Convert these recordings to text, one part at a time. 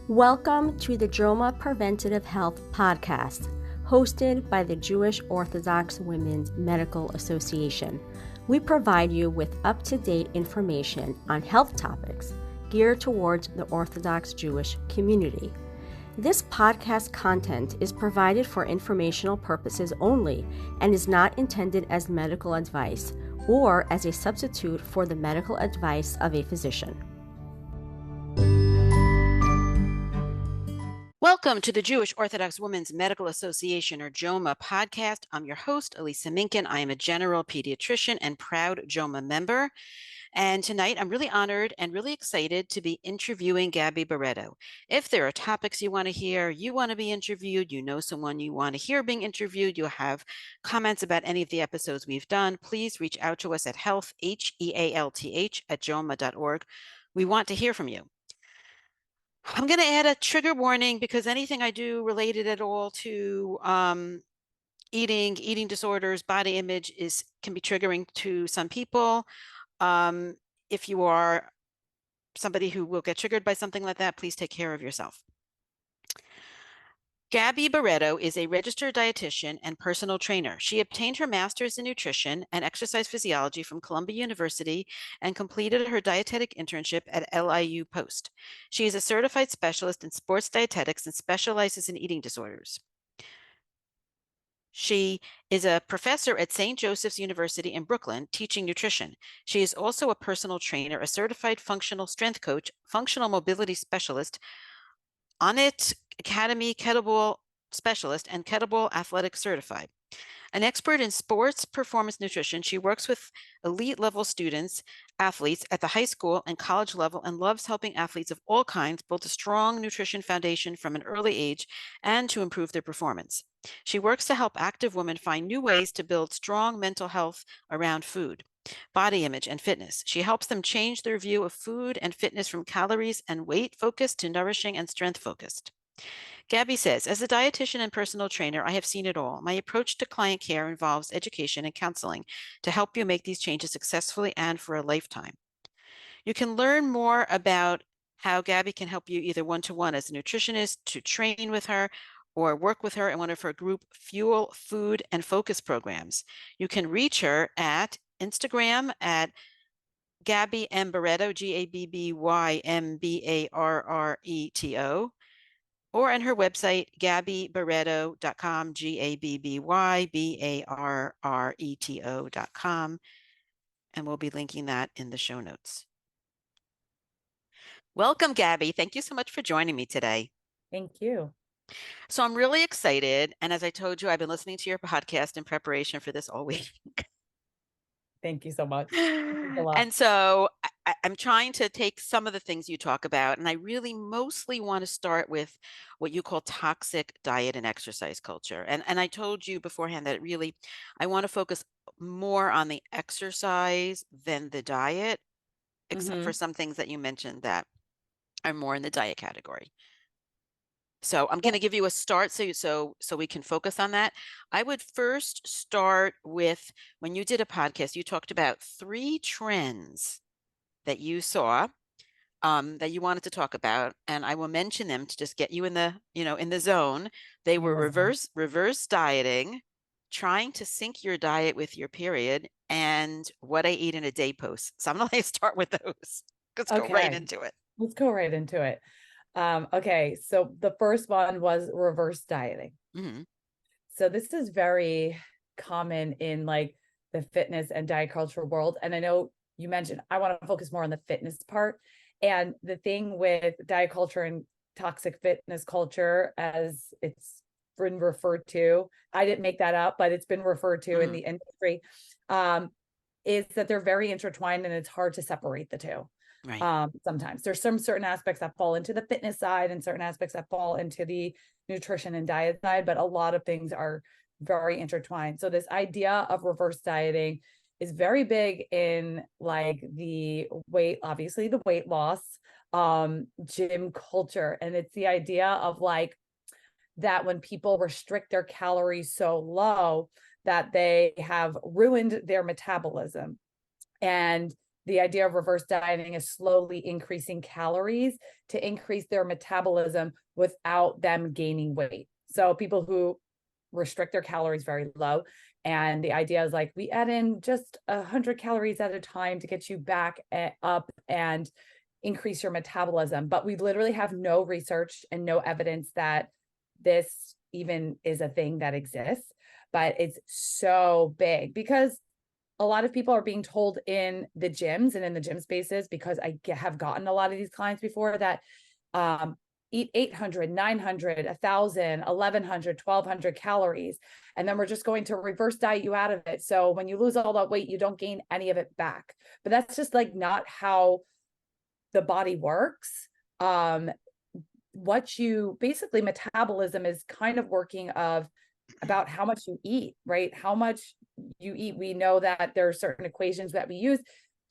Welcome to the JOMA Preventative Health Podcast, hosted by the Jewish Orthodox Women's Medical Association. We provide you with up-to-date information on health topics geared towards the Orthodox Jewish community. This podcast content is provided for informational purposes only and is not intended as medical advice or as a substitute for the medical advice of a physician. Welcome to the Jewish Orthodox Women's Medical Association, or JOMA podcast. I'm your host, Elisa Minkin. I am a general pediatrician and proud JOMA member. And tonight, I'm really honored and really excited to be interviewing Gabby Barreto. If there are topics you want to hear, you want to be interviewed, you know someone you want to hear being interviewed, you have comments about any of the episodes we've done, please reach out to us at health, HEALTH, at joma.org. We want to hear from you. I'm going to add a trigger warning because anything I do related at all to eating disorders, body image can be triggering to some people. If you are somebody who will get triggered by something like that, please take care of yourself. Gabby Barreto is a registered dietitian and personal trainer. She obtained her master's in nutrition and exercise physiology from Columbia University and completed her dietetic internship at LIU Post. She is a certified specialist in sports dietetics and specializes in eating disorders. She is a professor at St. Joseph's University in Brooklyn, teaching nutrition. She is also a personal trainer, a certified functional strength coach, functional mobility specialist, Onnit Academy Kettlebell Specialist, and Kettlebell Athletics certified. An expert in sports performance nutrition, she works with elite level athletes at the high school and college level, and loves helping athletes of all kinds build a strong nutrition foundation from an early age and to improve their performance. She works to help active women find new ways to build strong mental health around food, body image, and fitness. She helps them change their view of food and fitness from calories and weight focused to nourishing and strength focused. Gabby says, as a dietitian and personal trainer, I have seen it all. My approach to client care involves education and counseling to help you make these changes successfully and for a lifetime. You can learn more about how Gabby can help you either one-to-one as a nutritionist, to train with her, or work with her in one of her group Fuel, Food, and Focus programs. You can reach her at Instagram at Gabby M. Barreto, GabbyMbarreto, or on her website, gabbybarreto.com, GabbyBarreto.com, and we'll be linking that in the show notes. Welcome, Gabby. Thank you so much for joining me today. Thank you. So I'm really excited. And as I told you, I've been listening to your podcast in preparation for this all week. Thank you so much. And so I'm trying to take some of the things you talk about, and I really mostly want to start with what you call toxic diet and exercise culture. And I told you beforehand that I want to focus more on the exercise than the diet, except for some things that you mentioned that are more in the diet category. So I'm going to give you a start so we can focus on that. I would first start with, when you did a podcast, you talked about 3 trends that you saw that you wanted to talk about, and I will mention them to just get you in the zone. They were reverse dieting, trying to sync your diet with your period, and what I eat in a day post. So I'm going to start with those. Let's go right into it. Let's go right into it. Okay, so the first one was reverse dieting. Mm-hmm. So this is very common in like the fitness and diet culture world. And I know you mentioned, I want to focus more on the fitness part. And the thing with diet culture and toxic fitness culture, as it's been referred to, I didn't make that up, but it's been referred to in the industry, is that they're very intertwined and it's hard to separate the two. Right. Sometimes there's some certain aspects that fall into the fitness side and certain aspects that fall into the nutrition and diet side, but a lot of things are very intertwined. So this idea of reverse dieting is very big in like obviously the weight loss, gym culture. And it's the idea of like that when people restrict their calories so low that they have ruined their metabolism. And the idea of reverse dieting is slowly increasing calories to increase their metabolism without them gaining weight. So people who restrict their calories very low, and the idea is like, we add in just 100 calories at a time to get you back up and increase your metabolism. But we literally have no research and no evidence that this even is a thing that exists. But it's so big because a lot of people are being told in the gyms and in the gym spaces, because I have gotten a lot of these clients before, that eat 800, 900, 1,000, 1,100, 1,200 calories. And then we're just going to reverse diet you out of it. So when you lose all that weight, you don't gain any of it back. But that's just like not how the body works. Basically metabolism is kind of working about how much you eat, right? How much you eat. We know that there are certain equations that we use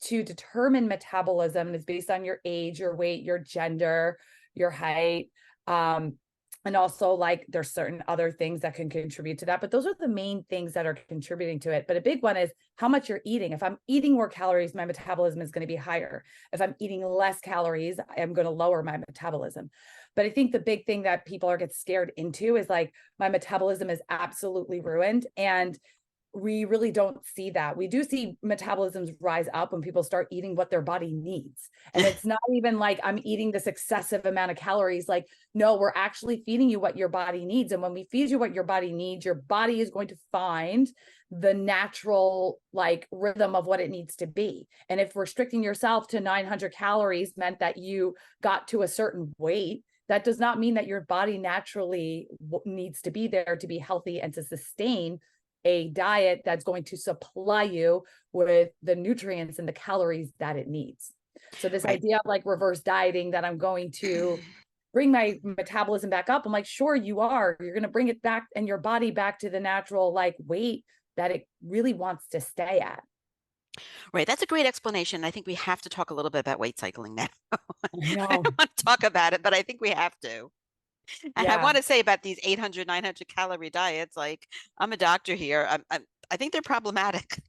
to determine metabolism. It's based on your age, your weight, your gender, your height. And also like there's certain other things that can contribute to that, but those are the main things that are contributing to it. But a big one is how much you're eating. If I'm eating more calories, my metabolism is going to be higher. If I'm eating less calories, I'm going to lower my metabolism. But I think the big thing that people get scared into is like, my metabolism is absolutely ruined. And we really don't see that. We do see metabolisms rise up when people start eating what their body needs. And it's not even like I'm eating this excessive amount of calories. Like, no, we're actually feeding you what your body needs. And when we feed you what your body needs, your body is going to find the natural like rhythm of what it needs to be. And if restricting yourself to 900 calories meant that you got to a certain weight, that does not mean that your body naturally needs to be there to be healthy and to sustain a diet that's going to supply you with the nutrients and the calories that it needs. So this idea of like reverse dieting, that I'm going to bring my metabolism back up. I'm like, sure, you are. You're going to bring it back and your body back to the natural like weight that it really wants to stay at. Right. That's a great explanation. I think we have to talk a little bit about weight cycling now. I No. don't want to talk about it, but I think we have to. And I Yeah. want to say about these 800, 900 calorie diets, like I'm a doctor here. I think they're problematic.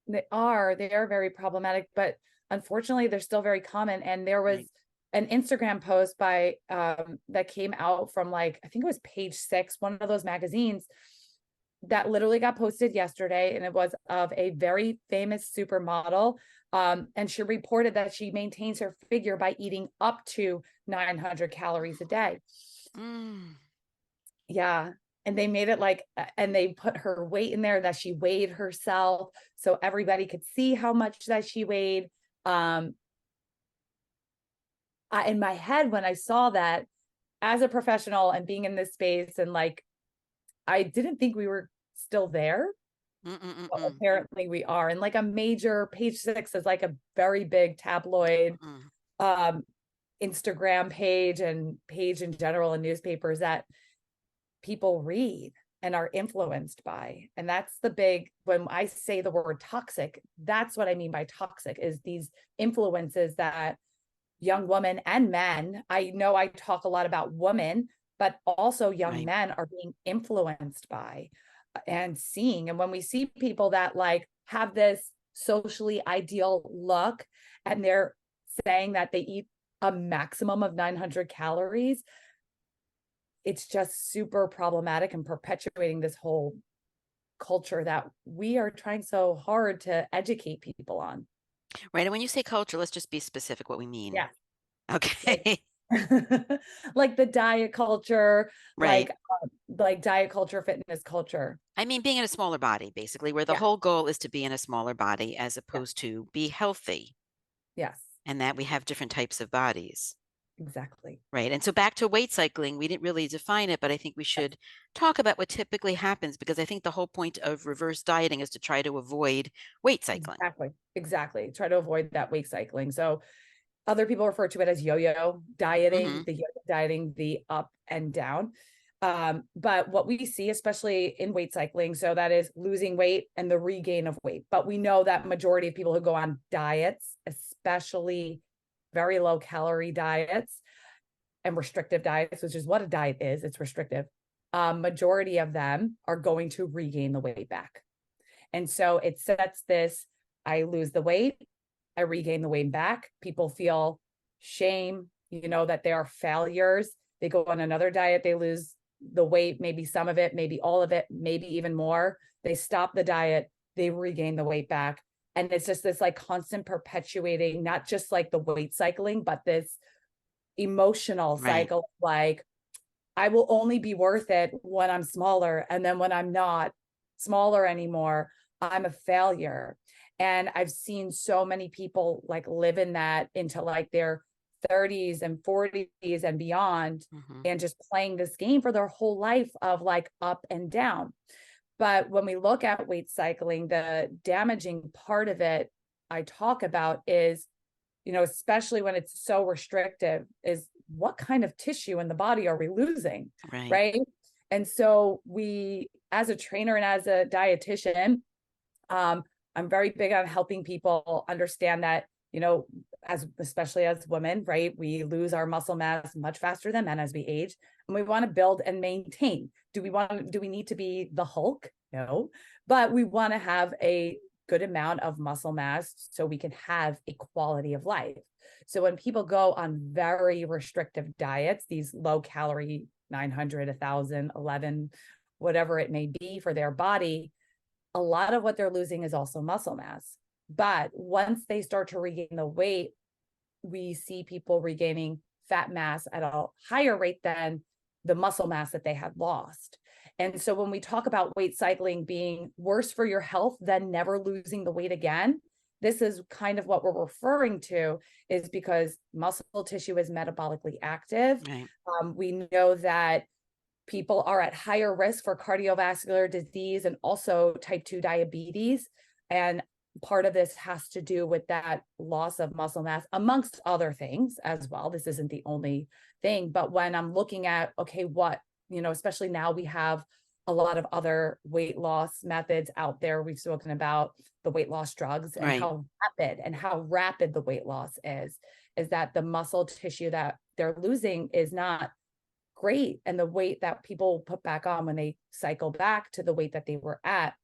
They are very problematic, but unfortunately they're still very common. And there was an Instagram post by that came out from like, I think it was Page 6, one of those magazines, that literally got posted yesterday. And it was of a very famous supermodel. And she reported that she maintains her figure by eating up to 900 calories a day. Yeah. And they made it like, and they put her weight in there, that she weighed herself so everybody could see how much that she weighed. In my head, when I saw that, as a professional and being in this space, and like, I didn't think we were still there. But apparently we are. And like a major Page 6 is like a very big tabloid Instagram page and page in general in newspapers that people read and are influenced by. And that's the big, when I say the word toxic, that's what I mean by toxic, is these influences that young women and men, I know I talk a lot about women, but also young men are being influenced by and seeing. And when we see people that like have this socially ideal look and they're saying that they eat a maximum of 900 calories, it's just super problematic and perpetuating this whole culture that we are trying so hard to educate people on. Right. And when you say culture, let's just be specific what we mean. Yeah. Okay. Like the diet culture, Right. like diet culture, fitness culture. I mean, being in a smaller body, basically, where the whole goal is to be in a smaller body as opposed to be healthy. Yes. And that we have different types of bodies. Exactly. Right. And so back to weight cycling, we didn't really define it, but I think we should talk about what typically happens, because I think the whole point of reverse dieting is to try to avoid weight cycling. Exactly. Try to avoid that weight cycling. So other people refer to it as yo-yo dieting, the yo-yo dieting, the up and down. But what we see, especially in weight cycling, so that is losing weight and the regain of weight. But we know that majority of people who go on diets, especially very low calorie diets and restrictive diets, which is what a diet is, it's restrictive. Majority of them are going to regain the weight back. And so it sets this, I lose the weight I regain the weight back. People feel shame, that they are failures. They go on another diet, they lose the weight, maybe some of it, maybe all of it, maybe even more. They stop the diet, they regain the weight back. And it's just this like constant perpetuating, not just like the weight cycling, but this emotional cycle, like I will only be worth it when I'm smaller. And then when I'm not smaller anymore, I'm a failure. And I've seen so many people like live in that into like their 30s and 40s and beyond, and just playing this game for their whole life of like up and down. But when we look at weight cycling, the damaging part of it I talk about is, especially when it's so restrictive, is what kind of tissue in the body are we losing? Right. And so we, as a trainer and as a dietitian, I'm very big on helping people understand that, especially as women, right, we lose our muscle mass much faster than men as we age, and we want to build and maintain. Do we need to be the Hulk? No, but we want to have a good amount of muscle mass so we can have a quality of life. So when people go on very restrictive diets, these low calorie 900, 1,000, 11, whatever it may be for their body, a lot of what they're losing is also muscle mass. But once they start to regain the weight, we see people regaining fat mass at a higher rate than the muscle mass that they had lost. And so when we talk about weight cycling being worse for your health than never losing the weight again, this is kind of what we're referring to, is because muscle tissue is metabolically active. We know that people are at higher risk for cardiovascular disease and also type 2 diabetes. And part of this has to do with that loss of muscle mass, amongst other things as well. This isn't the only thing, but when I'm looking at, okay, what, especially now we have a lot of other weight loss methods out there. We've spoken about the weight loss drugs and how rapid the weight loss is that the muscle tissue that they're losing is not great. And the weight that people put back on when they cycle back to the weight that they were at.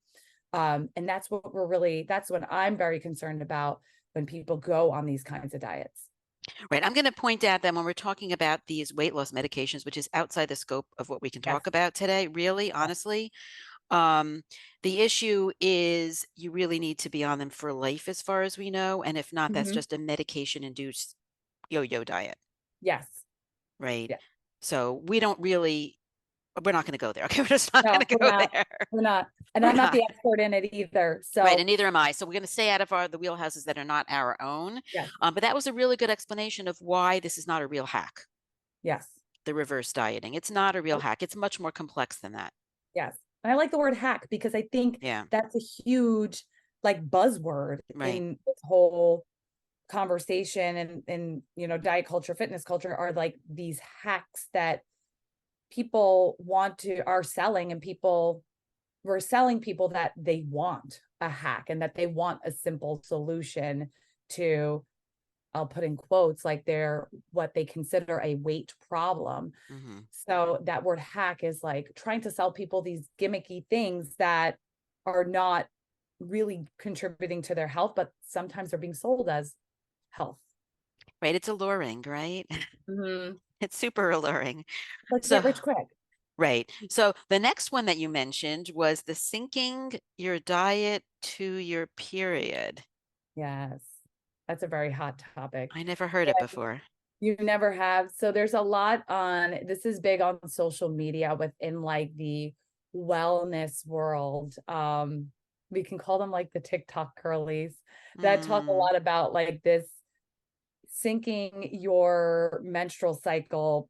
And that's what I'm very concerned about when people go on these kinds of diets. Right. I'm going to point out that when we're talking about these weight loss medications, which is outside the scope of what we can talk about today, really, honestly, the issue is you really need to be on them for life, as far as we know. And if not, that's just a medication-induced yo-yo diet. Yes. Right. Yeah. So we're not going to go there. Okay. We're just not going to go there. We're not. And I'm not the expert in it either. So right. And neither am I. So we're going to stay out of the wheelhouses that are not our own. Yes. But that was a really good explanation of why this is not a real hack. Yes. The reverse dieting. It's not a real hack. It's much more complex than that. Yes. And I like the word hack because I think that's a huge like buzzword in this whole conversation, and diet culture, fitness culture are like these hacks that people are selling, and we're selling people that they want a hack and that they want a simple solution to, I'll put in quotes, like what they consider a weight problem. So that word hack is like trying to sell people these gimmicky things that are not really contributing to their health, but sometimes they're being sold as health. Right. It's alluring, right? It's super alluring. Let's get rich quick. Right. So the next one that you mentioned was the syncing your diet to your period. Yes. That's a very hot topic. I never heard it before. You never have. So there's a lot this is big on social media within like the wellness world. We can call them like the TikTok girlies that talk a lot about like this syncing your menstrual cycle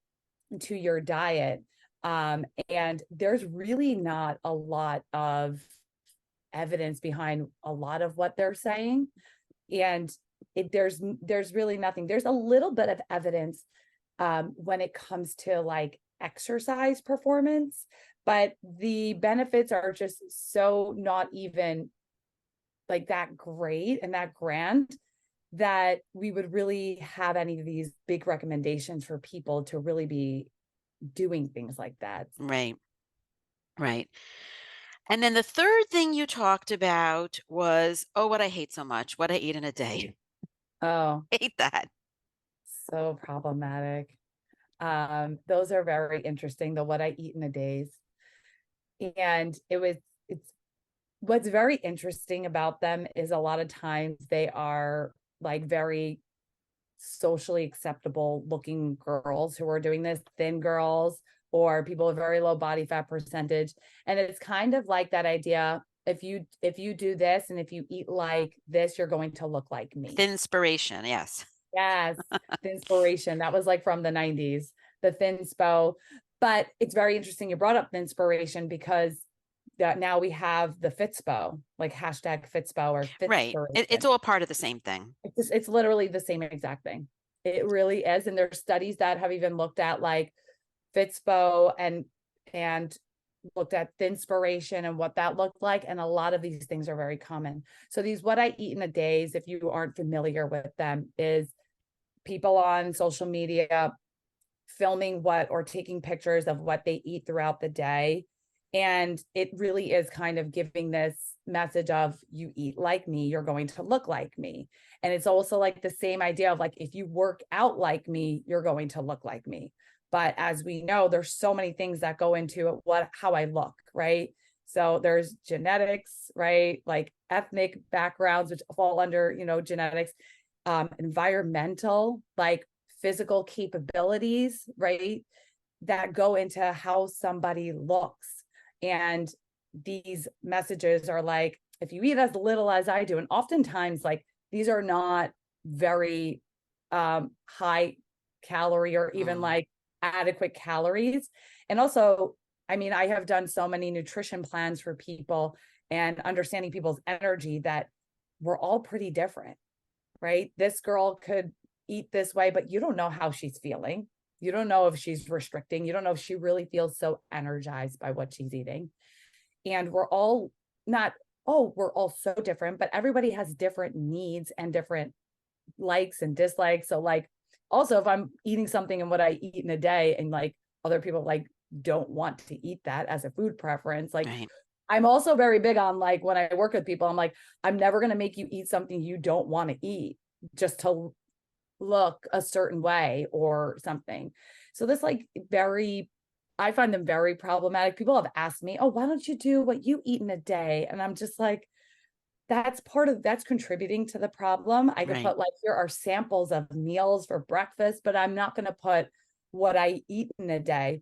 to your diet. And there's really not a lot of evidence behind a lot of what they're saying. And there's really nothing. There's a little bit of evidence when it comes to like exercise performance, but the benefits are just so not even like that great and that grand that we would really have any of these big recommendations for people to really be doing things like that. Right. Right. And then the third thing you talked about was, what I hate so much, what I eat in a day. Oh, Hate that. so problematic. Those are very interesting, the what I eat in a days. And it's what's very interesting about them is a lot of times they are like very socially acceptable looking girls who are doing this, thin girls or people with very low body fat percentage. And it's kind of like that idea, if you do this and if you eat like this, you're going to look like me. Thin inspiration, yes. Yes, the inspiration. That was like from the 90s, the thin spo. But it's very interesting you brought up the inspiration because that now we have the Fitspo, like hashtag Fitspo or Right. It's Fitspiration. all part of the same thing. It's literally the same exact thing. It really is. And there's studies that have even looked at like Fitspo and looked at Thinspiration and what that looked like. And a lot of these things are very common. So these what I eat in a days, if you aren't familiar with them, is people on social media filming what or taking pictures of what they eat throughout the day. And it really is kind of giving this message of you eat like me, you're going to look like me. And it's also like the same idea of like, if you work out like me, you're going to look like me. But as we know, there's so many things that go into how I look, right? So there's genetics, right? Like ethnic backgrounds, which fall under, genetics, environmental, like physical capabilities, right? That go into how somebody looks. And these messages are like, if you eat as little as I do, and oftentimes like these are not very high calorie or even like adequate calories. And also, I mean, I have done so many nutrition plans for people and understanding people's energy that we're all pretty different, right? This girl could eat this way, but you don't know how she's feeling. You don't know if she's restricting. You don't know if she really feels so energized by what she's eating. And we're all we're all so different, but everybody has different needs and different likes and dislikes. So like, also if I'm eating something and what I eat in a day and like other people like don't want to eat that as a food preference, like right. I'm also very big on like when I work with people, I'm like, I'm never going to make you eat something you don't want to eat just to look a certain way or something. So this like I find them very problematic. People have asked me, oh, why don't you do what you eat in a day? And I'm just like, that's contributing to the problem. I could put like, here are samples of meals for breakfast, but I'm not going to put what I eat in a day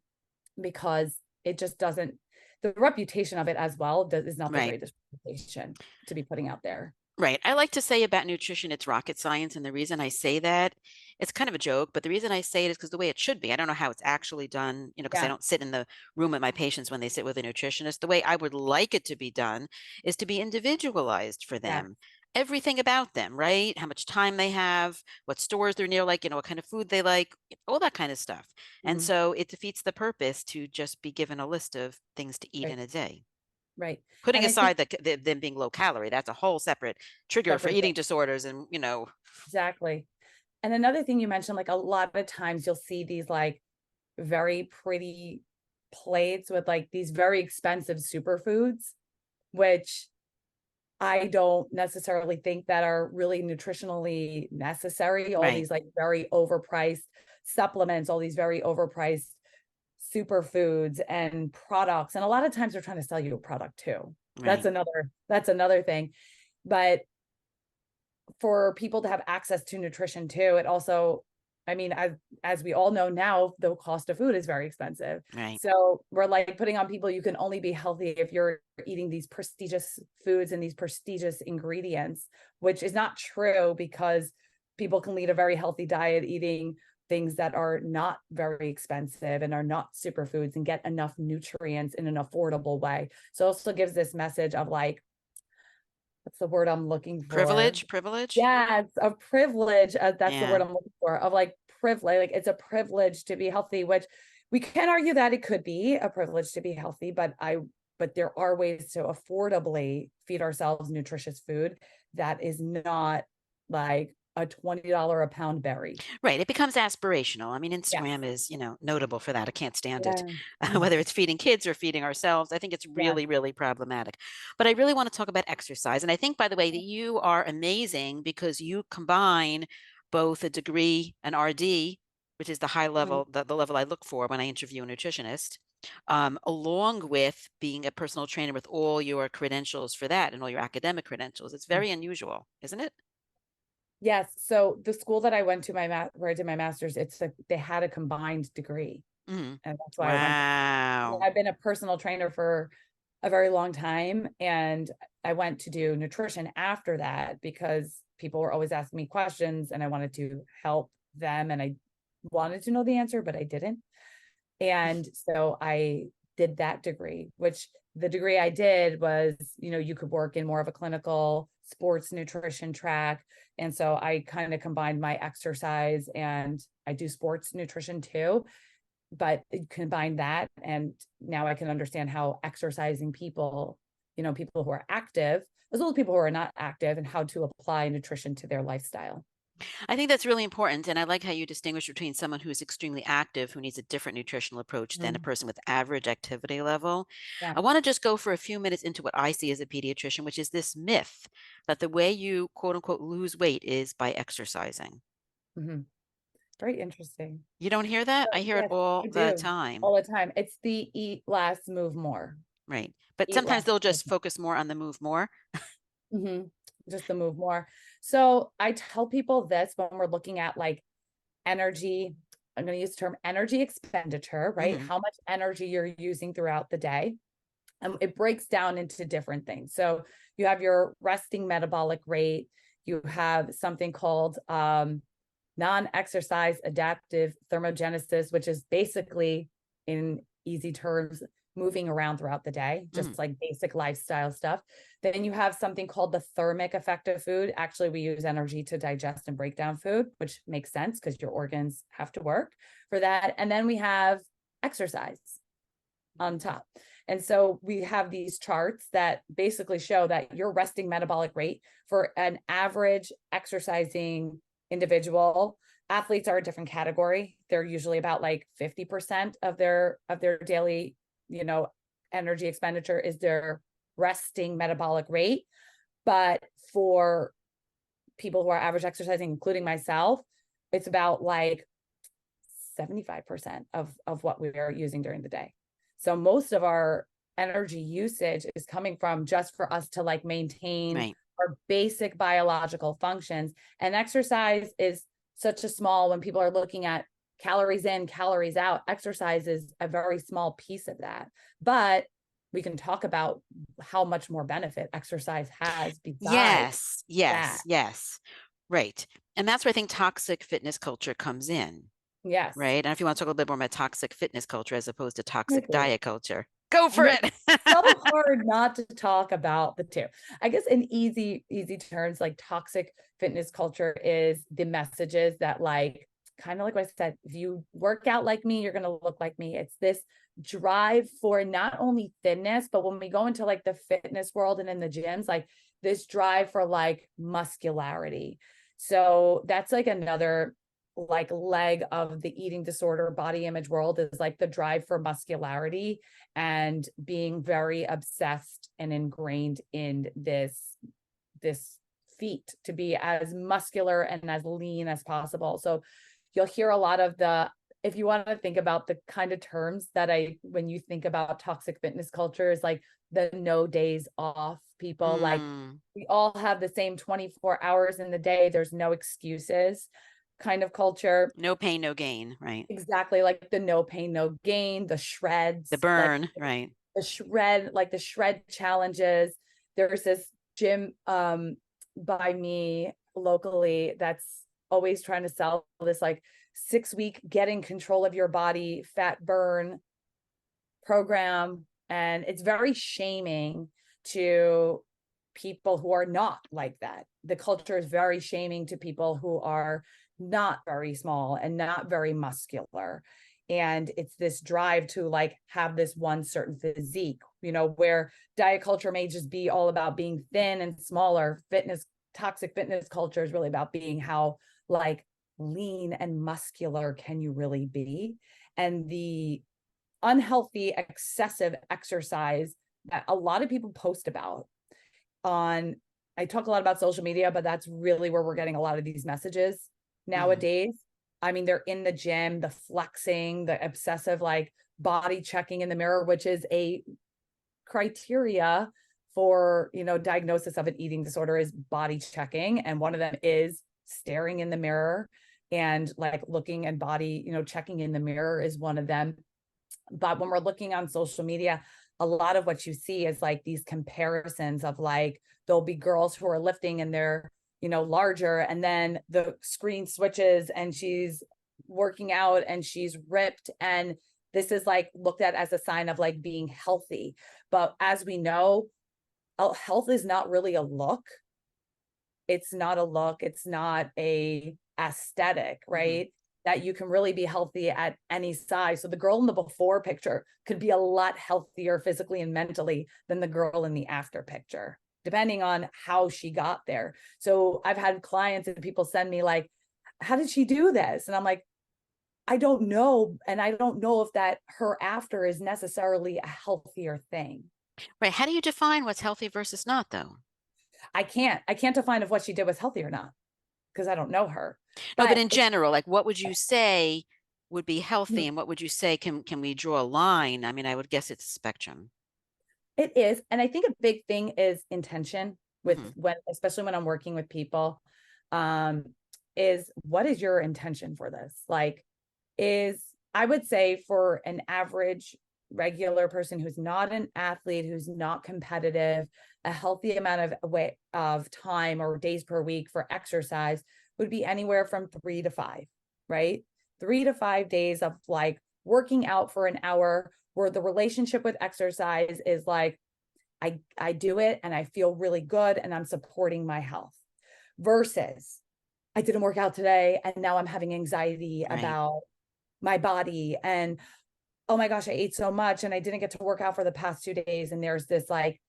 because it just doesn't, the reputation of it as well is not the greatest reputation to be putting out there. Right. I like to say about nutrition, it's rocket science. And the reason I say that, it's kind of a joke, but the reason I say it is because the way it should be. I don't know how it's actually done, because I don't sit in the room with my patients when they sit with a nutritionist. The way I would like it to be done is to be individualized for them. Everything about them, right? How much time they have, what stores they're near, like, what kind of food they like, all that kind of stuff. And so it defeats the purpose to just be given a list of things to eat in a day. Right. Putting aside them being low calorie, that's a whole separate trigger for eating disorders and, Exactly. And another thing you mentioned, like a lot of times you'll see these like very pretty plates with like these very expensive superfoods, which I don't necessarily think that are really nutritionally necessary. All these like very overpriced supplements, all these very overpriced superfoods and products. And a lot of times they're trying to sell you a product too. That's another thing. But for people to have access to nutrition too, it also, I mean, as we all know now, the cost of food is very expensive. So we're like putting on people, you can only be healthy if you're eating these prestigious foods and these prestigious ingredients, which is not true because people can lead a very healthy diet eating things that are not very expensive and are not superfoods and get enough nutrients in an affordable way. So it also gives this message of like, what's the word I'm looking for? Privilege. Yeah, it's a privilege. That's the word I'm looking for, of like privilege. Like it's a privilege to be healthy, which we can argue that it could be a privilege to be healthy, but there are ways to affordably feed ourselves nutritious food that is not like a $20 a pound berry. Right. It becomes aspirational. I mean, Yes. Instagram is, notable for that. I can't stand it. Yeah. Whether it's feeding kids or feeding ourselves, I think it's Yeah. really, really problematic. But I really want to talk about exercise. And I think, by the way, that you are amazing because you combine both a degree, an RD, which is the high level, the level I look for when I interview a nutritionist, along with being a personal trainer with all your credentials for that and all your academic credentials. It's very unusual, isn't it? Yes. So the school that I went to where I did my master's, they had a combined degree. Mhm. And that's why I went. Wow. I've been a personal trainer for a very long time. And I went to do nutrition after that because people were always asking me questions and I wanted to help them. And I wanted to know the answer, but I didn't. And so I did that degree, which the degree I did was, you could work in more of a clinical sports nutrition track. And so I kind of combined my exercise and I do sports nutrition too, but combine that. And now I can understand how exercising people, people who are active, as well as people who are not active, and how to apply nutrition to their lifestyle. I think that's really important. And I like how you distinguish between someone who's extremely active, who needs a different nutritional approach than a person with average activity level. Yeah. I want to just go for a few minutes into what I see as a pediatrician, which is this myth that the way you quote unquote lose weight is by exercising. Mm-hmm. Very interesting. You don't hear that? I hear it Yes, all I the do. time. All the time. It's the eat less, move more. Right. But Eat sometimes less. they'll just focus more on the move more. Just the move more. So I tell people this when we're looking at like energy. I'm going to use the term energy expenditure, right? Mhm. How much energy you're using throughout the day. And it breaks down into different things. So you have your resting metabolic rate. You have something called non-exercise adaptive thermogenesis, which is basically, in easy terms, moving around throughout the day, just like basic lifestyle stuff. Then you have something called the thermic effect of food. Actually, we use energy to digest and break down food, which makes sense because your organs have to work for that. And then we have exercise on top. And so we have these charts that basically show that your resting metabolic rate for an average exercising individual. Athletes are a different category. They're usually about like 50% of their daily, energy expenditure is their resting metabolic rate. But for people who are average exercising, including myself, it's about like 75% of what we are using during the day. So most of our energy usage is coming from just for us to like maintain our basic biological functions. And exercise is such a small, when people are looking at calories in, calories out, exercise is a very small piece of that. But we can talk about how much more benefit exercise has besides that. Yes. Right. And that's where I think toxic fitness culture comes in. Yes. Right. And if you want to talk a little bit more about toxic fitness culture as opposed to toxic diet culture, go for it. So hard not to talk about the two. I guess in easy terms, like toxic fitness culture is the messages that like, kind of like what I said, if you work out like me, you're going to look like me. It's this drive for not only thinness, but when we go into like the fitness world and in the gyms, like this drive for like muscularity. So that's like another like leg of the eating disorder body image world, is like the drive for muscularity and being very obsessed and ingrained in this feat to be as muscular and as lean as possible. So you'll hear a lot of if you want to think about the kind of terms that when you think about toxic fitness culture, is like the no days off people. Like we all have the same 24 hours in the day. There's no excuses kind of culture. No pain, no gain, right? Exactly. Like the no pain, no gain, the shreds, the burn, right? The shred challenges. There's this gym by me locally that's always trying to sell this like 6-week getting control of your body fat burn program. And it's very shaming to people who are not like that. The culture is very shaming to people who are not very small and not very muscular. And it's this drive to like have this one certain physique, where diet culture may just be all about being thin and smaller. Fitness toxic fitness culture is really about being how like lean and muscular can you really be? And the unhealthy, excessive exercise that a lot of people post about on, I talk a lot about social media, but that's really where we're getting a lot of these messages nowadays. I mean, they're in the gym, the flexing, the obsessive like body checking in the mirror, which is a criteria for, you know, diagnosis of an eating disorder is body checking. And one of them is staring in the mirror and like looking and body, you know, checking in the mirror is one of them. But when we're looking on social media, a lot of what you see is like these comparisons of like, there'll be girls who are lifting and they're, you know, larger, and then the screen switches and she's working out and she's ripped. And this is like looked at as a sign of like being healthy. But as we know, health is not really a look. It's not a look. It's not a aesthetic, right? That you can really be healthy at any size. So the girl in the before picture could be a lot healthier physically and mentally than the girl in the after picture, depending on how she got there. So I've had clients and people send me like, how did she do this? And I'm like, I don't know. And I don't know if that her after is necessarily a healthier thing. Right. How do you define what's healthy versus not, though? I can't define if what she did was healthy or not, because I don't know her. No, but in general, like what would you say would be healthy and what would you say can we draw a line? I mean, I would guess it's a spectrum. It is. And I think a big thing is intention with when, especially when I'm working with people, is what is your intention for this? Like I would say for an average regular person who's not an athlete, who's not competitive, a healthy amount of time or days per week for exercise would be anywhere from 3 to 5, right? 3 to 5 days of like working out for an hour, where the relationship with exercise is like, I do it and I feel really good and I'm supporting my health, versus I didn't work out today and now I'm having anxiety about my body and, oh my gosh, I ate so much and I didn't get to work out for the past 2 days. And there's this like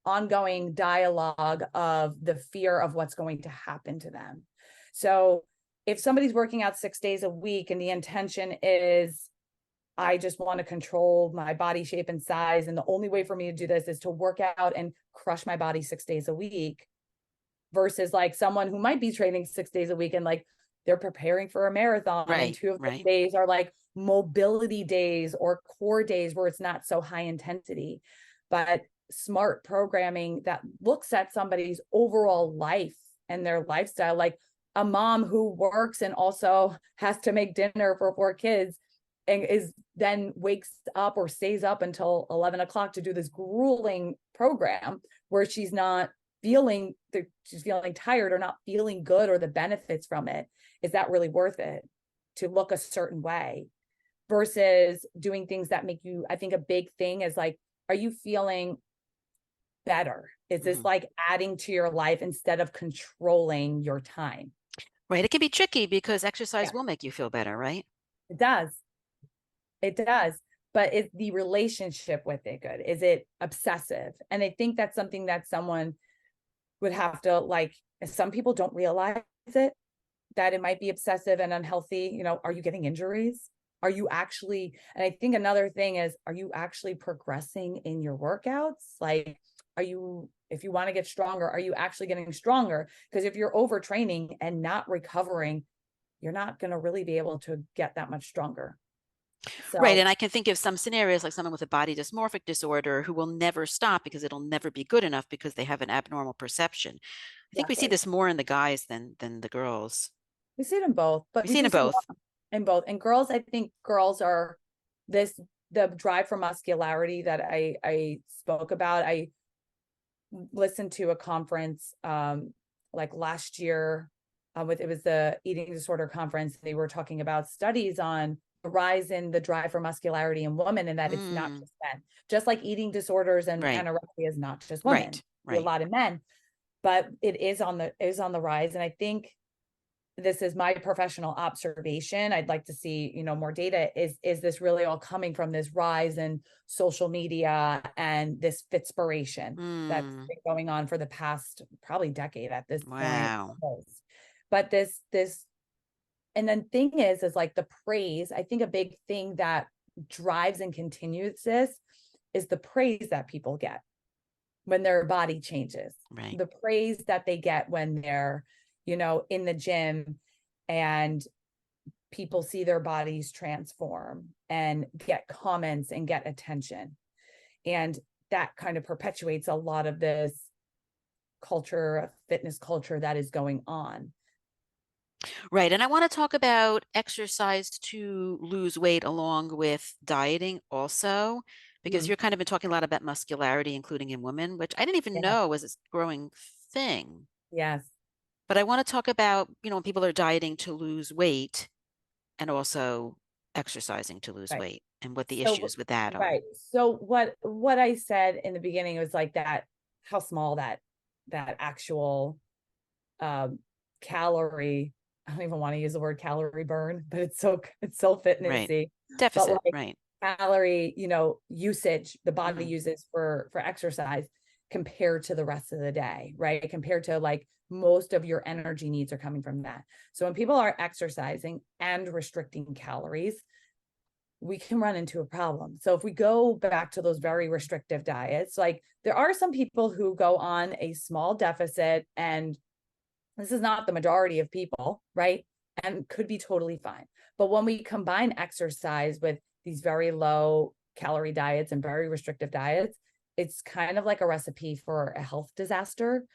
ongoing dialogue of the fear of what's going to happen to them. So if somebody's working out 6 days a week and the intention is, I just want to control my body shape and size, and the only way for me to do this is to work out and crush my body 6 days a week, versus like someone who might be training 6 days a week and like they're preparing for a marathon, and 2 of the days are like mobility days or core days where it's not so high intensity. But smart programming that looks at somebody's overall life and their lifestyle, like a mom who works and also has to make dinner for 4 kids and then wakes up or stays up until 11 o'clock to do this grueling program where she's feeling tired or not feeling good or the benefits from it. Is that really worth it to look a certain way, versus doing things that make you, I think a big thing is like, are you feeling better? Is this like adding to your life instead of controlling your time? Right. It can be tricky because exercise will make you feel better, right? It does. It does. But is the relationship with it good? Is it obsessive? And I think that's something that someone would have to like, some people don't realize it, that it might be obsessive and unhealthy. You know, are you getting injuries? Are you actually, and I think another thing is, are you actually progressing in your workouts? Like, if you want to get stronger, are you actually getting stronger? Because if you're overtraining and not recovering, you're not going to really be able to get that much stronger. So, right. And I can think of some scenarios like someone with a body dysmorphic disorder who will never stop because it'll never be good enough because they have an abnormal perception. I think we see this more in the guys than the girls. We see it in both, but we see it in both. In both. And girls, I think girls are the drive for muscularity that I spoke about. I listened to a conference like last year it was the eating disorder conference. They were talking about studies on the rise in the drive for muscularity in women, and that it's not just men. Just like eating disorders and anorexia is not just women. A lot of men, but it is on the rise. And I think this is my professional observation, I'd like to see, more data, is this really all coming from this rise in social media and this fitspiration that's been going on for the past probably decade at this point. Wow. But this, and then thing is like the praise, I think a big thing that drives and continues this is the praise that people get when their body changes, Right. the praise that they get when they're, in the gym and people see their bodies transform and get comments and get attention. And that kind of perpetuates a lot of this culture, fitness culture that is going on. Right. And I want to talk about exercise to lose weight along with dieting also, because you're kind of been talking a lot about muscularity, including in women, which I didn't even know was a growing thing. Yes. But I want to talk about, when people are dieting to lose weight and also exercising to lose weight and what the issues with that are. Right. So what I said in the beginning was like that, how small that actual calorie, I don't even want to use the word calorie burn, but it's so fitnessy. Right. Deficit, right. Calorie, usage the body uses for exercise compared to the rest of the day, right? Compared to like most of your energy needs are coming from that. So when people are exercising and restricting calories, we can run into a problem. So if we go back to those very restrictive diets, like there are some people who go on a small deficit, and this is not the majority of people, right? And could be totally fine. But when we combine exercise with these very low calorie diets and very restrictive diets, it's kind of like a recipe for a health disaster.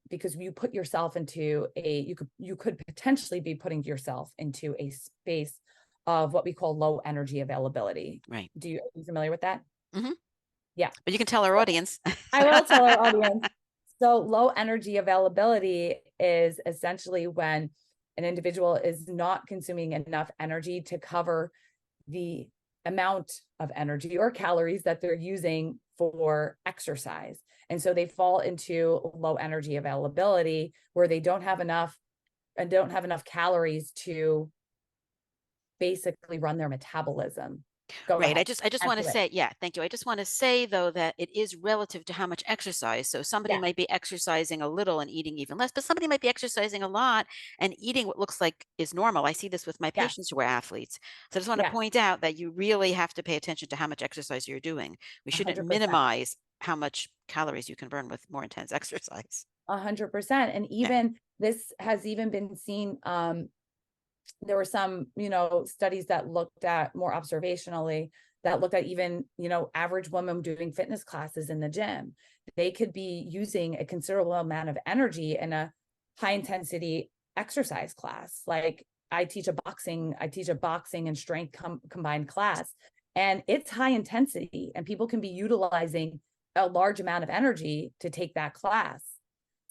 Because you put yourself into you could potentially be putting yourself into a space of what we call low energy availability. Right. Are you familiar with that? Yeah. But you can tell our audience. I will tell our audience. So low energy availability is essentially when an individual is not consuming enough energy to cover the amount of energy or calories that they're using for exercise. And so they fall into low energy availability where they don't have enough calories to basically run their metabolism. Right. I just want to say, thank you. I just want to say though, that it is relative to how much exercise. So somebody might be exercising a little and eating even less, but somebody might be exercising a lot and eating what looks like is normal. I see this with my patients who are athletes. So I just want to point out that you really have to pay attention to how much exercise you're doing. We shouldn't 100%. minimize how much calories you can burn with more intense exercise. 100%. And even this has even been seen, there were some, studies that looked at more observationally, that looked at even, average women doing fitness classes in the gym. They could be using a considerable amount of energy in a high intensity exercise class. Like I teach a boxing and strength combined class, and it's high intensity, and people can be utilizing a large amount of energy to take that class.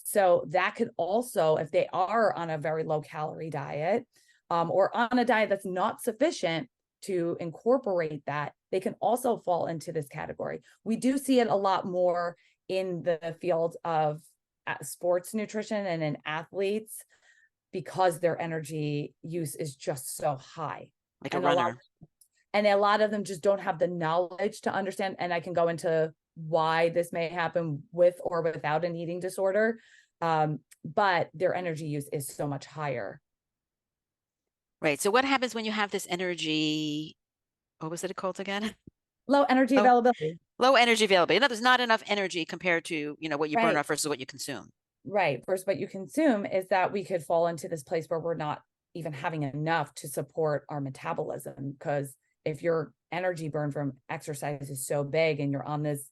So that could also, if they are on a very low calorie diet, or on a diet that's not sufficient to incorporate that, they can also fall into this category. We do see it a lot more in the field of sports nutrition and in athletes, because their energy use is just so high. Like a runner. And a lot of them just don't have the knowledge to understand. And I can go into why this may happen with or without an eating disorder. But their energy use is so much higher. Right. So what happens when you have this energy? What was it called again? Low energy availability. Low energy availability. No, there's not enough energy compared to, what you burn off versus what you consume. Right. Versus what you consume is that we could fall into this place where we're not even having enough to support our metabolism. Because if your energy burn from exercise is so big and you're on this,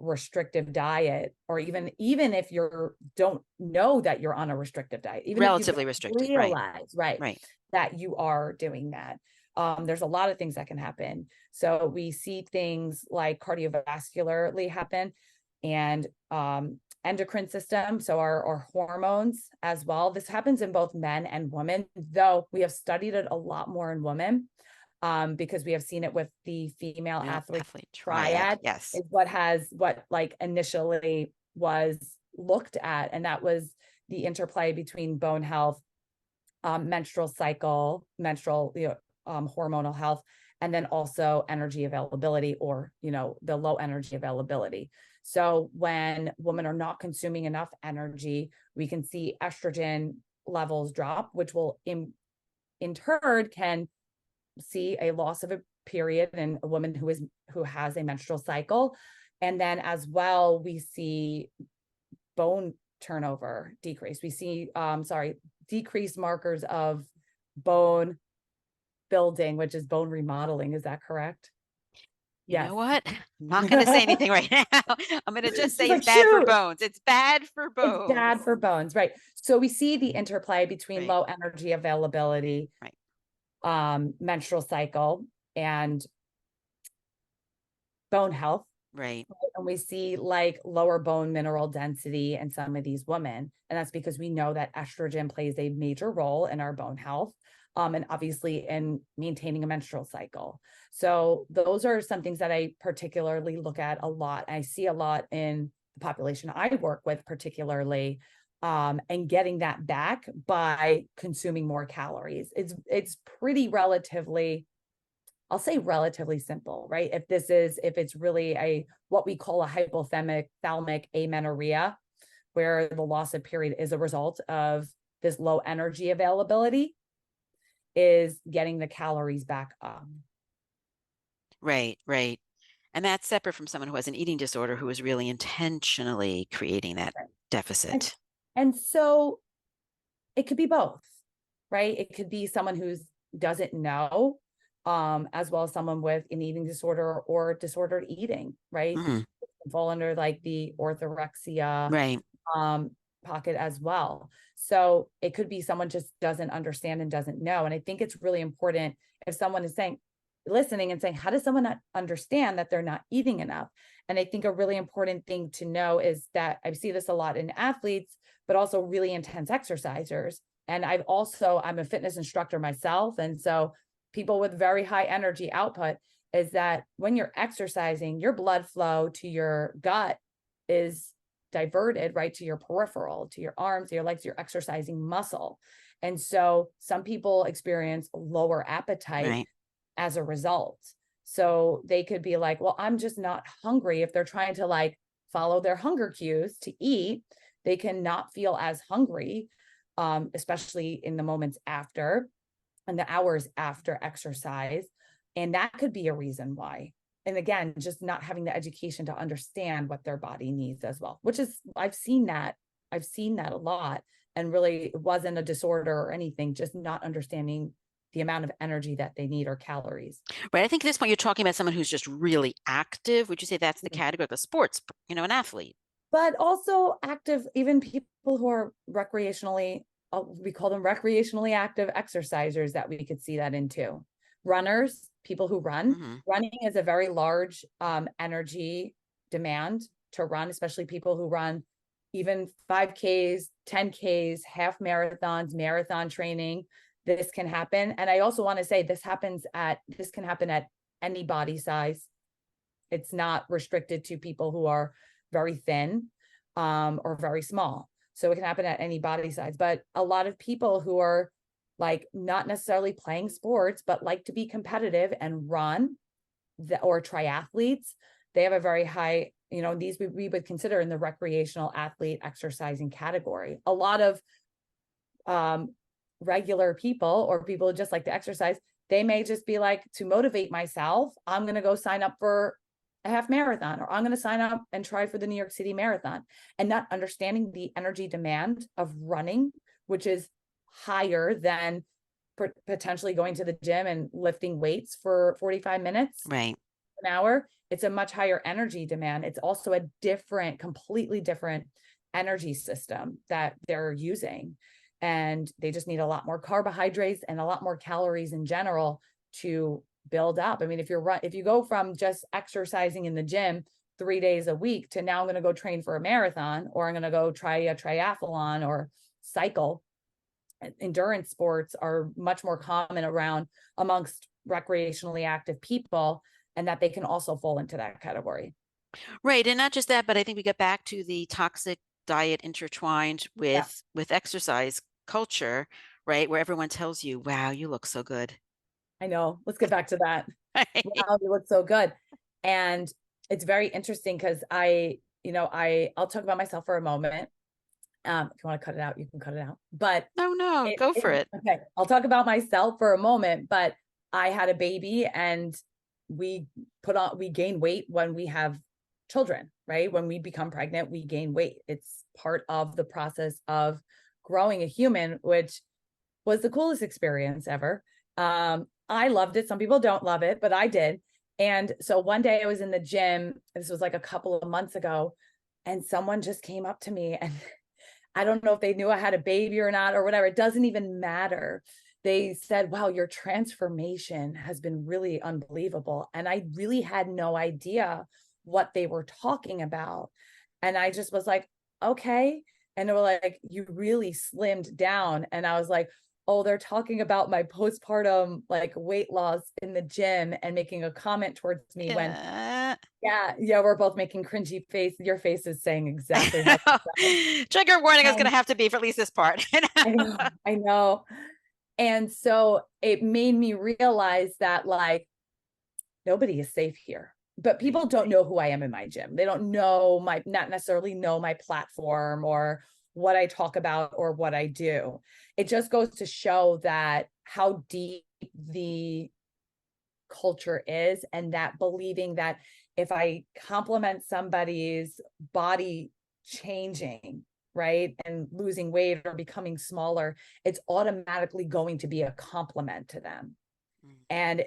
restrictive diet, or even if you don't know that you're on a restrictive diet, even relatively if you restricted, realize, right, that you are doing that. There's a lot of things that can happen. So we see things like cardiovascularly happen, and endocrine system, so our hormones as well. This happens in both men and women, though we have studied it a lot more in women, because we have seen it with the female athlete triad. Yes, is what initially was looked at, and that was the interplay between bone health, menstrual cycle, hormonal health, and then also energy availability, or, the low energy availability. So when women are not consuming enough energy, we can see estrogen levels drop, which will in turn can see a loss of a period in a woman who has a menstrual cycle. And then as well, we see bone turnover decrease. We see, decreased markers of bone building, which is bone remodeling. Is that correct? You know what? I'm not going to say anything right now. I'm going to just say it's bad for bones. It's bad for bones. It's bad for bones, right? So we see the interplay between low energy availability, menstrual cycle, and bone health. Right. And we see like lower bone mineral density in some of these women. And that's because we know that estrogen plays a major role in our bone health, and obviously in maintaining a menstrual cycle. So those are some things that I particularly look at a lot. I see a lot in the population I work with particularly, and getting that back by consuming more calories. It's pretty relatively, I'll say relatively simple, right? If it's really what we call a hypothalamic amenorrhea, where the loss of period is a result of this low energy availability, is getting the calories back up. Right. And that's separate from someone who has an eating disorder, who is really intentionally creating that deficit. And so it could be both, right? It could be someone who doesn't know, as well as someone with an eating disorder or disordered eating, right? Fall under like the orthorexia pocket as well. So it could be someone just doesn't understand and doesn't know. And I think it's really important if someone is listening and saying, how does someone not understand that they're not eating enough? And I think a really important thing to know is that I see this a lot in athletes, but also really intense exercisers. And I'm a fitness instructor myself. And so people with very high energy output, is that when you're exercising, your blood flow to your gut is diverted right to your peripheral, to your arms, to your legs, you're exercising muscle. And so some people experience lower appetite as a result. So they could be like, well, I'm just not hungry. If they're trying to like follow their hunger cues to eat, they cannot feel as hungry, especially in the moments after and the hours after exercise. And that could be a reason why. And again, just not having the education to understand what their body needs as well, which is, I've seen that a lot. And really, it wasn't a disorder or anything, just not understanding the amount of energy that they need or calories. Right. I think at this point, you're talking about someone who's just really active. Would you say that's the category of the sports, an athlete? But also active, even people who are recreationally, we call them recreationally active exercisers, that we could see that in too. Runners, people who run. Running is a very large energy demand to run, especially people who run even 5Ks, 10Ks, half marathons, marathon training. This can happen. And I also want to say this can happen at any body size. It's not restricted to people who are very thin or very small. So it can happen at any body size. But a lot of people who are like not necessarily playing sports, but like to be competitive and run, or triathletes, they have a very high, these we would consider in the recreational athlete exercising category. A lot of regular people or people who just like to exercise, they may just be like, to motivate myself, I'm going to go sign up for a half marathon, or I'm going to sign up and try for the New York City Marathon, and not understanding the energy demand of running, which is higher than potentially going to the gym and lifting weights for 45 minutes, an hour. It's a much higher energy demand. It's also a completely different energy system that they're using. And they just need a lot more carbohydrates and a lot more calories in general to build up. I mean, if you go from just exercising in the gym 3 days a week to now I'm going to go train for a marathon, or I'm going to go try a triathlon or cycle, endurance sports are much more common amongst recreationally active people, and that they can also fall into that category. Right. And not just that, but I think we get back to the toxic diet intertwined with exercise culture, right? Where everyone tells you, wow, you look so good. I know. Let's get back to that. Right? Wow, you look so good. And it's very interesting because I'll talk about myself for a moment. If you want to cut it out, you can cut it out. But No, go for it. okay, I'll talk about myself for a moment. But I had a baby, and we gain weight when we have children, right? When we become pregnant, we gain weight. It's part of the process of growing a human, which was the coolest experience ever. I loved it. Some people don't love it, but I did. And so one day I was in the gym. This was like a couple of months ago, and someone just came up to me, and I don't know if they knew I had a baby or not or whatever. It doesn't even matter. They said, wow, your transformation has been really unbelievable. And I really had no idea what they were talking about. And I just was like, okay. And they were like, you really slimmed down. And I was like, oh, they're talking about my postpartum like weight loss in the gym and making a comment towards me when we're both making cringy face. Your face is saying exactly how trigger warning is going to have to be for at least this part. I know. And so it made me realize that like nobody is safe here, but people don't know who I am in my gym. They don't know not necessarily know my platform or what I talk about or what I do. It just goes to show that how deep the culture is, and that believing that if I compliment somebody's body changing, right, and losing weight or becoming smaller, it's automatically going to be a compliment to them. And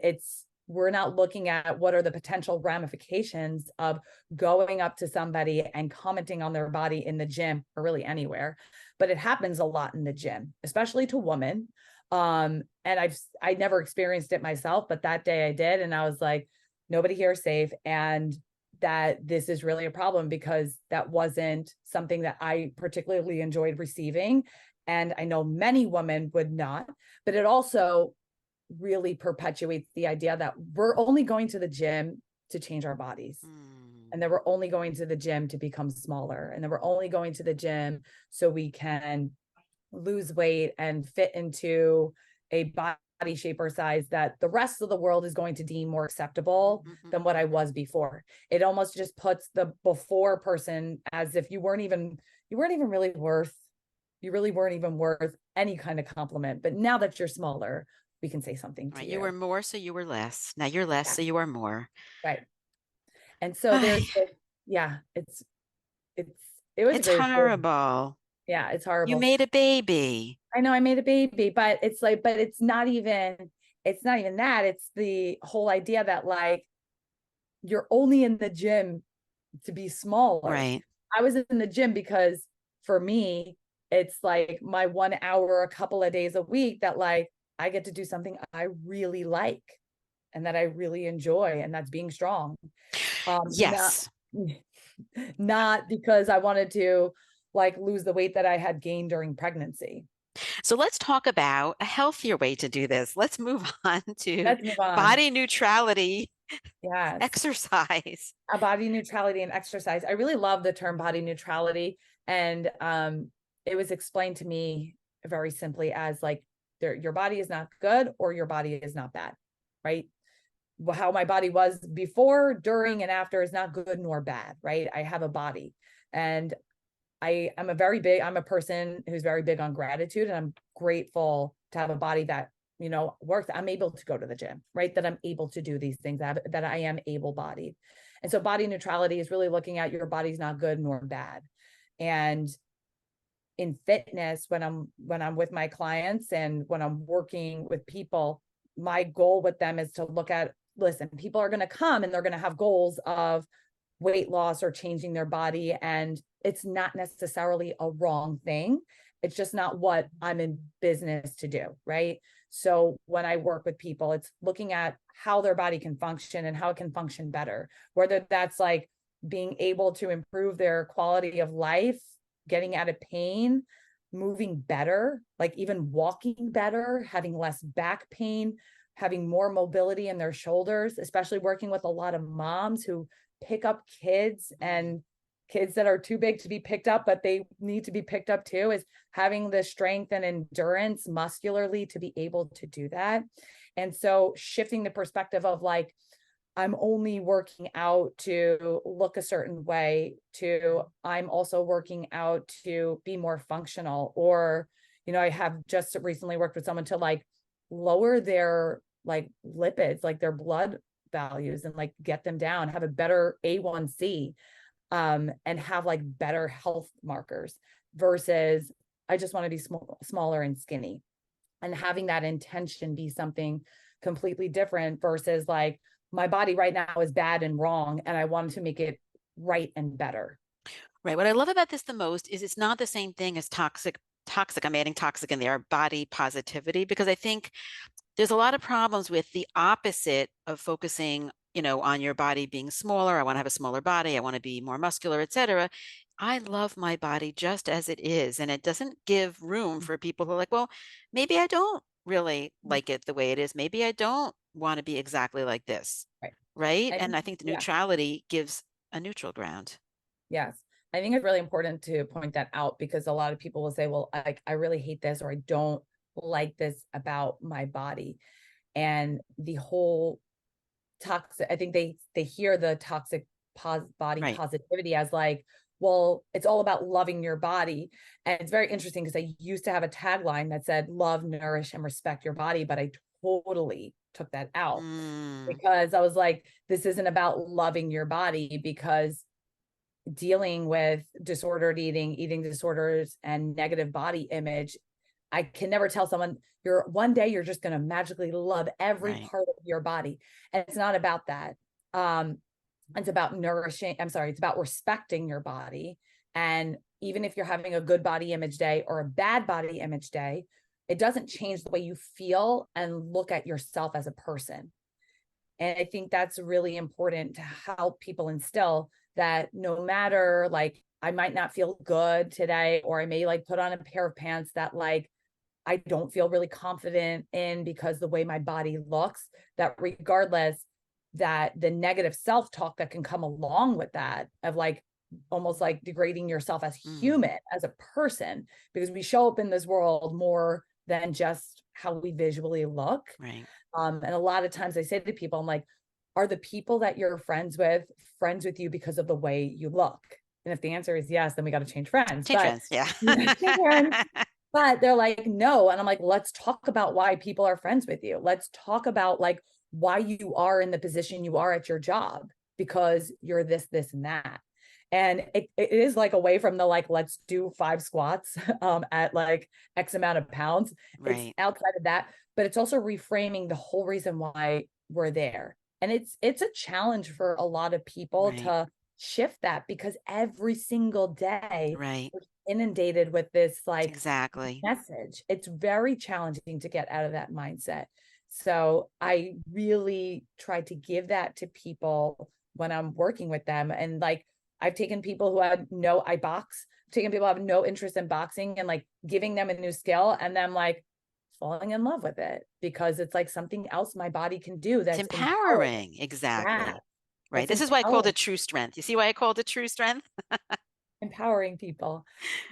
we're not looking at what are the potential ramifications of going up to somebody and commenting on their body in the gym or really anywhere. But it happens a lot in the gym, especially to women. And I never experienced it myself, but that day I did. And I was like, nobody here is safe. And that this is really a problem because that wasn't something that I particularly enjoyed receiving. And I know many women would not, but it also really perpetuates the idea that we're only going to the gym to change our bodies. And then we're only going to the gym to become smaller. And then we're only going to the gym so we can lose weight and fit into a body shape or size that the rest of the world is going to deem more acceptable than what I was before. It almost just puts the before person as if you weren't even really worth any kind of compliment. But now that you're smaller, we can say something to you. You were more, so you were less. Now you're less, so you are more. Right. And so there's it's horrible. Yeah, it's horrible. You made a baby. I know I made a baby, but it's not even that. It's the whole idea that like you're only in the gym to be smaller. Right. I was in the gym because for me, it's like my 1 hour, a couple of days a week that like I get to do something I really like and that I really enjoy, and that's being strong. Yes. Not because I wanted to like lose the weight that I had gained during pregnancy. So let's talk about a healthier way to do this. Let's move on to body neutrality. Yes. Exercise. Body neutrality and exercise. I really love the term body neutrality. And it was explained to me very simply as like, your body is not good or your body is not bad, right? How my body was before, during, and after is not good nor bad, right? I have a body, and I'm a person who's very big on gratitude, and I'm grateful to have a body that, works. I'm able to go to the gym, right? That I'm able to do these things, that I am able-bodied. And so body neutrality is really looking at your body's not good nor bad. And in fitness, when I'm with my clients and when I'm working with people, my goal with them is to look at, listen, people are going to come and they're going to have goals of weight loss or changing their body. And it's not necessarily a wrong thing. It's just not what I'm in business to do, right? So when I work with people, it's looking at how their body can function and how it can function better, whether that's like being able to improve their quality of life, getting out of pain, moving better, like even walking better, having less back pain, having more mobility in their shoulders, especially working with a lot of moms who pick up kids and kids that are too big to be picked up, but they need to be picked up too, is having the strength and endurance muscularly to be able to do that. And so shifting the perspective of like, I'm only working out to look a certain way, to I'm also working out to be more functional. Or, you know, I have just recently worked with someone to like lower their like lipids, like their blood values, and like get them down, have a better A1C, and have like better health markers, versus I just want to be smaller and skinny, and having that intention be something completely different, versus like, my body right now is bad and wrong, and I wanted to make it right and better. Right. What I love about this the most is it's not the same thing as toxic. I'm adding toxic in there, body positivity, because I think there's a lot of problems with the opposite of focusing, you know, on your body being smaller. I want to have a smaller body. I want to be more muscular, etc. I love my body just as it is. And it doesn't give room for people who are like, well, maybe I don't really like it the way it is. Maybe I don't want to be exactly like this. Right. Right. And I think the neutrality gives a neutral ground. Yes. I think it's really important to point that out, because a lot of people will say, well, I really hate this, or I don't like this about my body. And the whole toxic, I think they hear the toxic body positivity as like, well, it's all about loving your body. And it's very interesting, because I used to have a tagline that said, love, nourish, and respect your body. But I totally took that out, because I was like, this isn't about loving your body, because dealing with disordered eating disorders, and negative body image, I can never tell someone one day you're just going to magically love every part of your body. And it's not about that. It's about it's about respecting your body. And even if you're having a good body image day or a bad body image day, it doesn't change the way you feel and look at yourself as a person. And I think that's really important to help people instill that, no matter, like, I might not feel good today, or I may like put on a pair of pants that like I don't feel really confident in because the way my body looks, that regardless, that the negative self-talk that can come along with that, of like almost like degrading yourself as human, as a person, because we show up in this world more than just how we visually look. Right. And a lot of times I say to people, I'm like, are the people that you're friends with you because of the way you look? And if the answer is yes, then we got to change friends. But they're like, no. And I'm like, let's talk about why people are friends with you. Let's talk about like why you are in the position you are at your job, because you're this, and that. And it is like away from the like, let's do 5 squats at like X amount of pounds. It's outside of that, but it's also reframing the whole reason why we're there. And it's a challenge for a lot of people to shift that, because every single day we're inundated with this like message. It's very challenging to get out of that mindset. So I really try to give that to people when I'm working with them. And like, I've taken people who had I box, taken people who have no interest in boxing, and like giving them a new skill, and then like falling in love with it, because it's like something else my body can do that's empowering. Exactly. Right. This is why I called it true strength. You see why I called it true strength? Empowering people.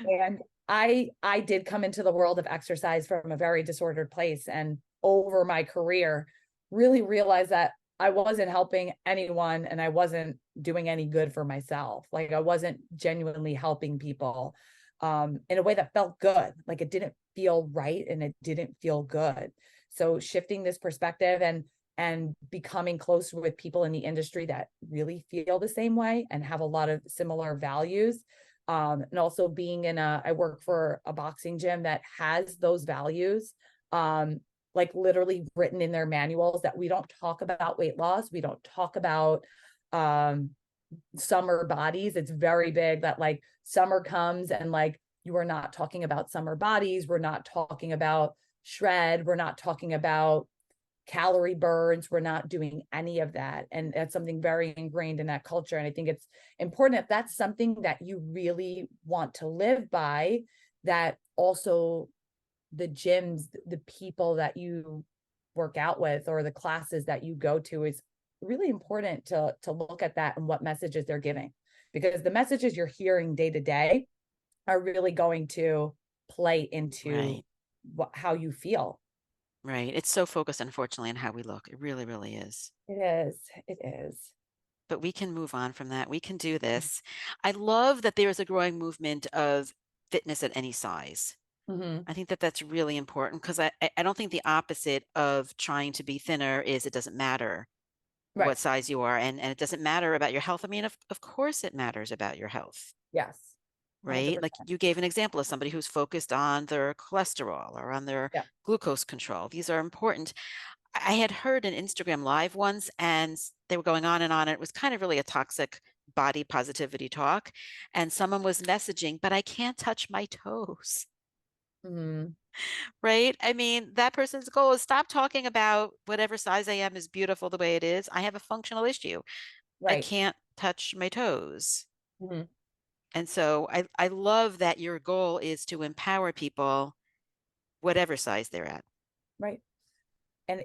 And I did come into the world of exercise from a very disordered place, and over my career really realized that I wasn't helping anyone, and I wasn't doing any good for myself. Like, I wasn't genuinely helping people in a way that felt good. Like, it didn't feel right, and it didn't feel good. So shifting this perspective and becoming close with people in the industry that really feel the same way and have a lot of similar values. And also being I work for a boxing gym that has those values, like literally written in their manuals, that we don't talk about weight loss. We don't talk about summer bodies. It's very big that like summer comes and like, you are not talking about summer bodies. We're not talking about shred. We're not talking about calorie burns. We're not doing any of that. And that's something very ingrained in that culture. And I think it's important, if that's something that you really want to live by, that also the gyms, the people that you work out with, or the classes that you go to, is really important to look at that and what messages they're giving. because the messages you're hearing day to day are really going to play into how you feel. Right. It's so focused, unfortunately, on how we look. It really, really is. It is. It is. But we can move on from that. We can do this. I love that there is a growing movement of fitness at any size. I think that that's really important, because I don't think the opposite of trying to be thinner is it doesn't matter what size you are, and it doesn't matter about your health. I mean, of course it matters about your health. Yes. 100%. Right? Like you gave an example of somebody who's focused on their cholesterol or on their glucose control. These are important. I had heard an Instagram live once, and they were going on and on. And it was kind of really a toxic body positivity talk. And someone was messaging, but I can't touch my toes. Right? I mean, that person's goal is stop talking about whatever size I am is beautiful the way it is. I have a functional issue. I can't touch my toes. And so I love that your goal is to empower people, whatever size they're at. Right. And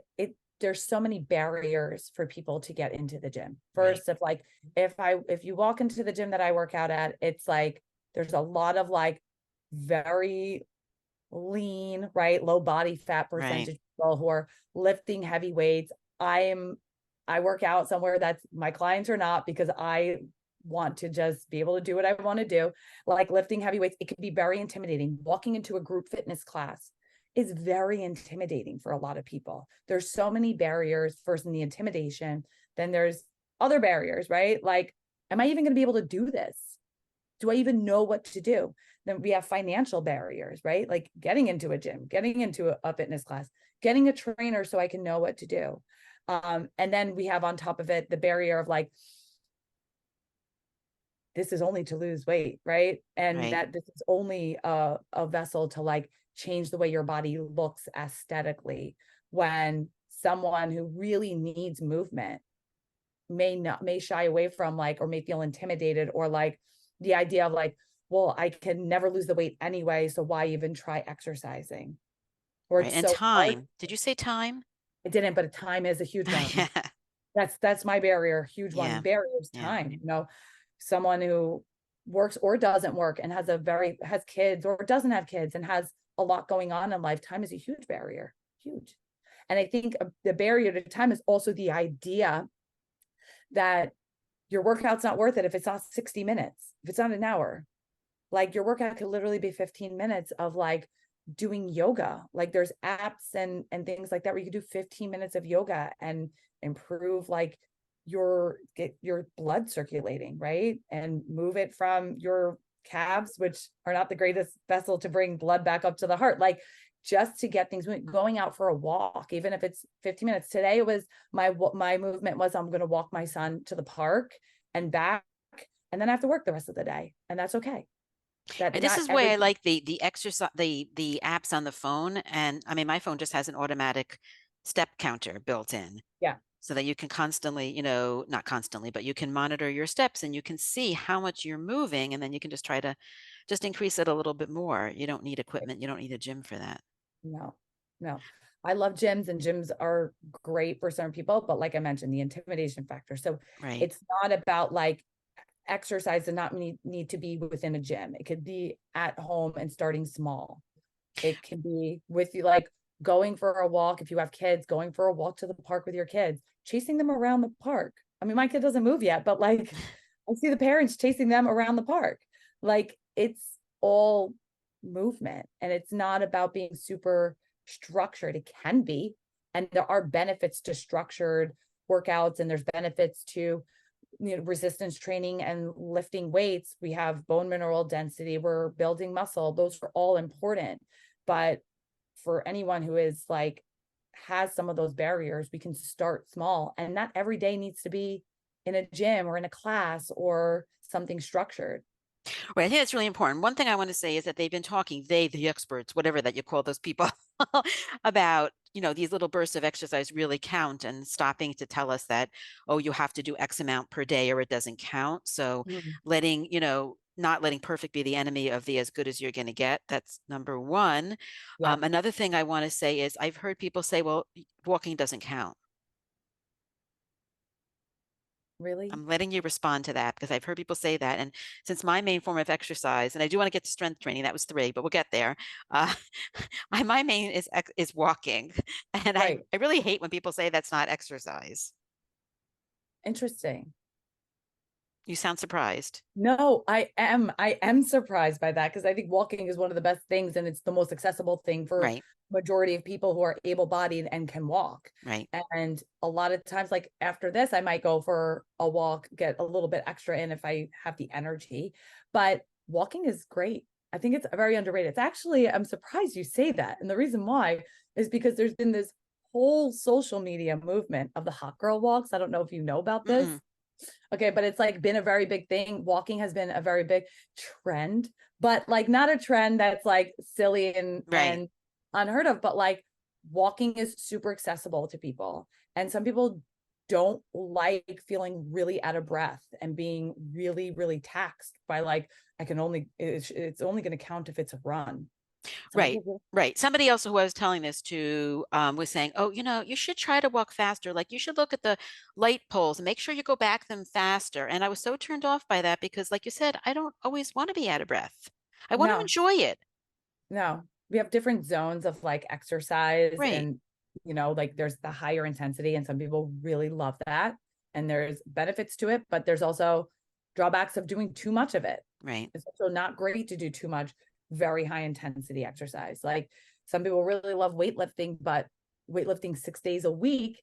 there's so many barriers for people to get into the gym. First, if you walk into the gym that I work out at, it's like there's a lot of like very lean, low body fat percentage people who are lifting heavy weights. I work out somewhere that's my clients are not, because I want to just be able to do what I want to do, like lifting heavy weights. It can be very intimidating. Walking into a group fitness class is very intimidating for a lot of people. There's so many barriers. First, in the intimidation, then there's other barriers, right? Like, am I even going to be able to do this? Do I even know what to do? Then we have financial barriers, right? Like getting into a gym, getting into a fitness class, getting a trainer so I can know what to do. And then we have on top of it the barrier of like, this is only to lose weight, right? And that this is only a vessel to like change the way your body looks aesthetically, when someone who really needs movement may shy away from like, or may feel intimidated, or like the idea of like, well, I can never lose the weight anyway, so why even try exercising? Or it's and so time. hard. Did you say time? I didn't, but time is a huge one. That's my barrier. Huge one. Barrier is time. You know, someone who works or doesn't work and has kids or doesn't have kids and has a lot going on in life, time is a huge barrier. Huge. And I think the barrier to time is also the idea that your workout's not worth it if it's not 60 minutes, if it's not an hour. Like your workout could literally be 15 minutes of like doing yoga. Like there's apps and things like that where you can do 15 minutes of yoga and improve like get your blood circulating, right? And move it from your calves, which are not the greatest vessel to bring blood back up to the heart. Like just to get things moving, going out for a walk, even if it's 15 minutes. Today it was my movement was I'm going to walk my son to the park and back, and then I have to work the rest of the day, and that's okay. And this is why I like the exercise, the apps on the phone. And I mean, my phone just has an automatic step counter built in. Yeah. So that you can constantly, you know, not constantly, but you can monitor your steps and you can see how much you're moving. And then you can just try to just increase it a little bit more. You don't need equipment. You don't need a gym for that. No. I love gyms, and gyms are great for certain people. But like I mentioned, the intimidation factor. So it's not about like exercise and not need to be within a gym. It could be at home and starting small. It can be with you, like going for a walk. If you have kids, going for a walk to the park with your kids, chasing them around the park. I mean, my kid doesn't move yet, but like I see the parents chasing them around the park. Like it's all movement, and it's not about being super structured. It can be, and there are benefits to structured workouts, and there's benefits to resistance training and lifting weights. We have bone mineral density, we're building muscle. Those are all important. But for anyone who is like has some of those barriers, we can start small, and not every day needs to be in a gym or in a class or something structured. Right. I think that's really important. One thing I want to say is that they've been talking, the experts, whatever that you call those people, about, you know, these little bursts of exercise really count, and stopping to tell us that, oh, you have to do X amount per day or it doesn't count. So letting, you know, not letting perfect be the enemy of the as good as you're going to get. That's number one. Another thing I want to say is I've heard people say, well, walking doesn't count. Really? I'm letting you respond to that because I've heard people say that. And since my main form of exercise, and I do want to get to strength training, that was 3, but we'll get there. Uh, my main is walking. And Right. I really hate when people say that's not exercise. Interesting. You sound surprised. No, I am surprised by that because I think walking is one of the best things and it's the most accessible thing for Right. majority of people who are able-bodied and can walk. Right. And a lot of times, like after this, I might go for a walk, get a little bit extra in if I have the energy. But walking is great. I think it's very underrated. It's actually, I'm surprised you say that. And the reason why is because there's been this whole social media movement of the hot girl walks. I don't know if you know about this. Mm-mm. Okay, but it's like been a very big thing. Walking has been a very big trend, but like not a trend that's like silly and unheard of, but like walking is super accessible to people. And some people don't like feeling really out of breath and being really, really taxed by like, it's only going to count if it's a run. Some Right. people, Right. Somebody else who I was telling this to was saying, oh, you should try to walk faster. Like you should look at the light poles and make sure you go back them faster. And I was so turned off by that because, like you said, I don't always want to be out of breath. I want to no, enjoy it. no, we have different zones of like exercise Right. and like there's the higher intensity and some people really love that and there's benefits to it, but there's also drawbacks of doing too much of it. Right. It's also not great to do too much very high intensity exercise. Like some people really love weightlifting, but weightlifting 6 days a week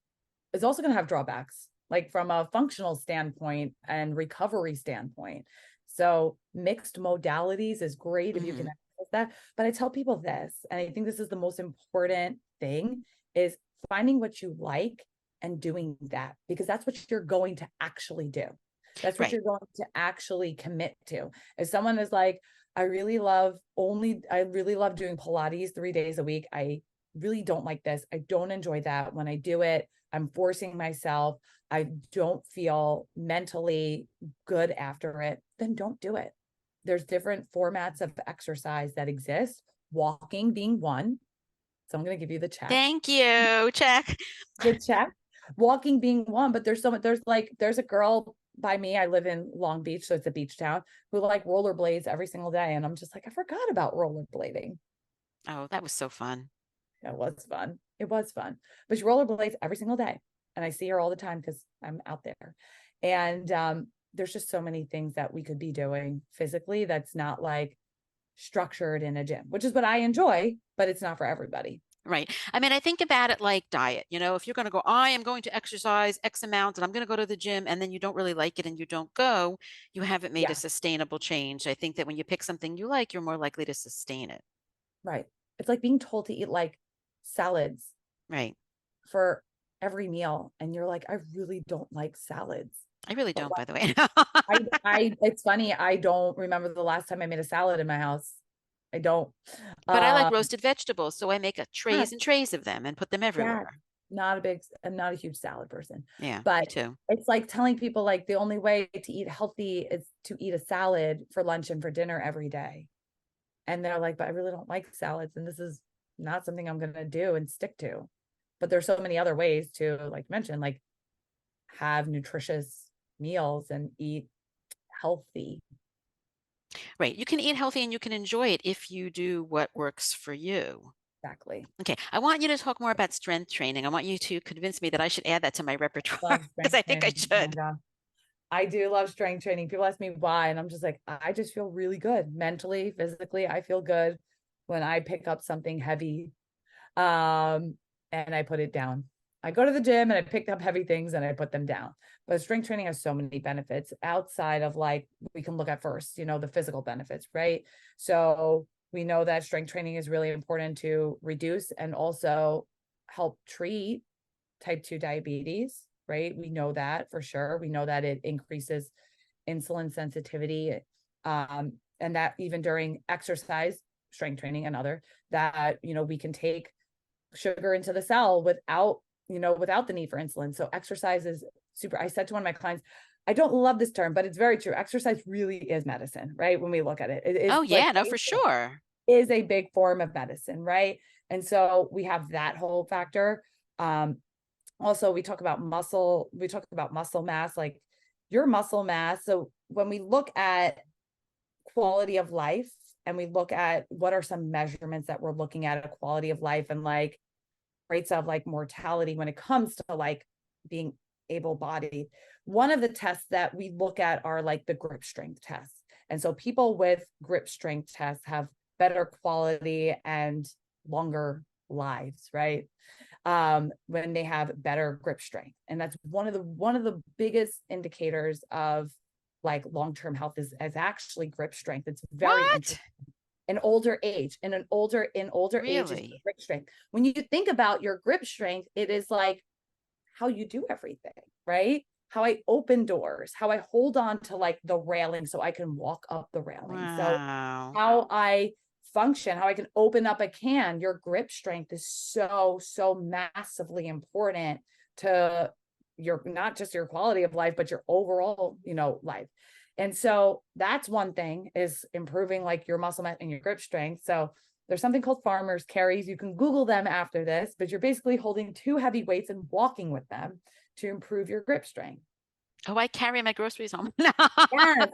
is also going to have drawbacks, like from a functional standpoint and recovery standpoint. So mixed modalities is great if you can access that. But I tell people this, and I think this is the most important thing, is finding what you like and doing that, because that's what you're going to actually do. That's what Right. you're going to actually commit to. If someone is like, I really love doing Pilates 3 days a week. I really don't like this. I don't enjoy that. When I do it, I'm forcing myself. I don't feel mentally good after it. Then don't do it. There's different formats of exercise that exist, walking being one. So I'm going to give you the check. Thank you. Check. The check. Walking being one, but there's a girl by me, I live in Long Beach, so it's a beach town, who like rollerblades every single day. And I'm just like, I forgot about rollerblading. Oh, that was so fun. It was fun. It was fun. But she rollerblades every single day. And I see her all the time because I'm out there. And there's just so many things that we could be doing physically that's not like structured in a gym, which is what I enjoy, but it's not for everybody. Right. I mean, I think about it like diet. If you're going to go, I am going to exercise X amount and I'm going to go to the gym, and then you don't really like it and you don't go, you haven't made a Yeah, sustainable change. I think that when you pick something you like, you're more likely to sustain it. right. It's like being told to eat like salads Right. for every meal. And you're like, I really don't like salads. I really But don't, by the way. it's funny. I don't remember the last time I made a salad in my house. I don't. But I like Um, roasted vegetables, so I make trays and trays of them and put them yeah, everywhere. I'm not a huge salad person, Yeah, me but too. it's like telling people like the only way to eat healthy is to eat a salad for lunch and for dinner every day. And they're like, but I really don't like salads. And this is not something I'm going to do and stick to. But there's so many other ways to, like mention, like have nutritious meals and eat healthy. Right. You can eat healthy and you can enjoy it if you do what works for you. Exactly. Okay. I want you to talk more about strength training. I want you to convince me that I should add that to my repertoire because I think I should. I do love strength training. People ask me why, and I'm just like, I just feel really good mentally, physically. I feel good when I pick up something heavy, and I put it down. I go to the gym and I pick up heavy things and I put them down. But strength training has so many benefits outside of like, we can look at first, the physical benefits, right? So we know that strength training is really important to reduce and also help treat type 2 diabetes, right? We know that for sure. We know that it increases insulin sensitivity, and that even during exercise, strength training and other, that, we can take sugar into the cell without the need for insulin. So exercise is super. I said to one of my clients, I don't love this term, but it's very true. Exercise really is medicine, right? When we look at it, it is Oh, yeah, no, for sure. Is a big form of medicine, right? And so we have that whole factor. Also, we talk about muscle mass, like your muscle mass. So when we look at quality of life and we look at what are some measurements that we're looking at a quality of life and like rates of like mortality when it comes to like being able-bodied, one of the tests that we look at are like the grip strength tests. And so people with grip strength tests have better quality and longer lives, right? When they have better grip strength. And that's one of the biggest indicators of like long-term health is actually grip strength. It's very interesting. In older age, in older age is grip strength. When you think about your grip strength, it is like how you do everything, right? How I open doors, how I hold on to like the railing so I can walk up the railing. Wow. So how I function, how I can open up a can, your grip strength is so massively important to your, not just your quality of life, but your overall, life. And so that's one thing, is improving like your muscle mass and your grip strength. So there's something called farmer's carries. You can Google them after this, but you're basically holding 2 heavy weights and walking with them to improve your grip strength. Oh, I carry my groceries home. Yes.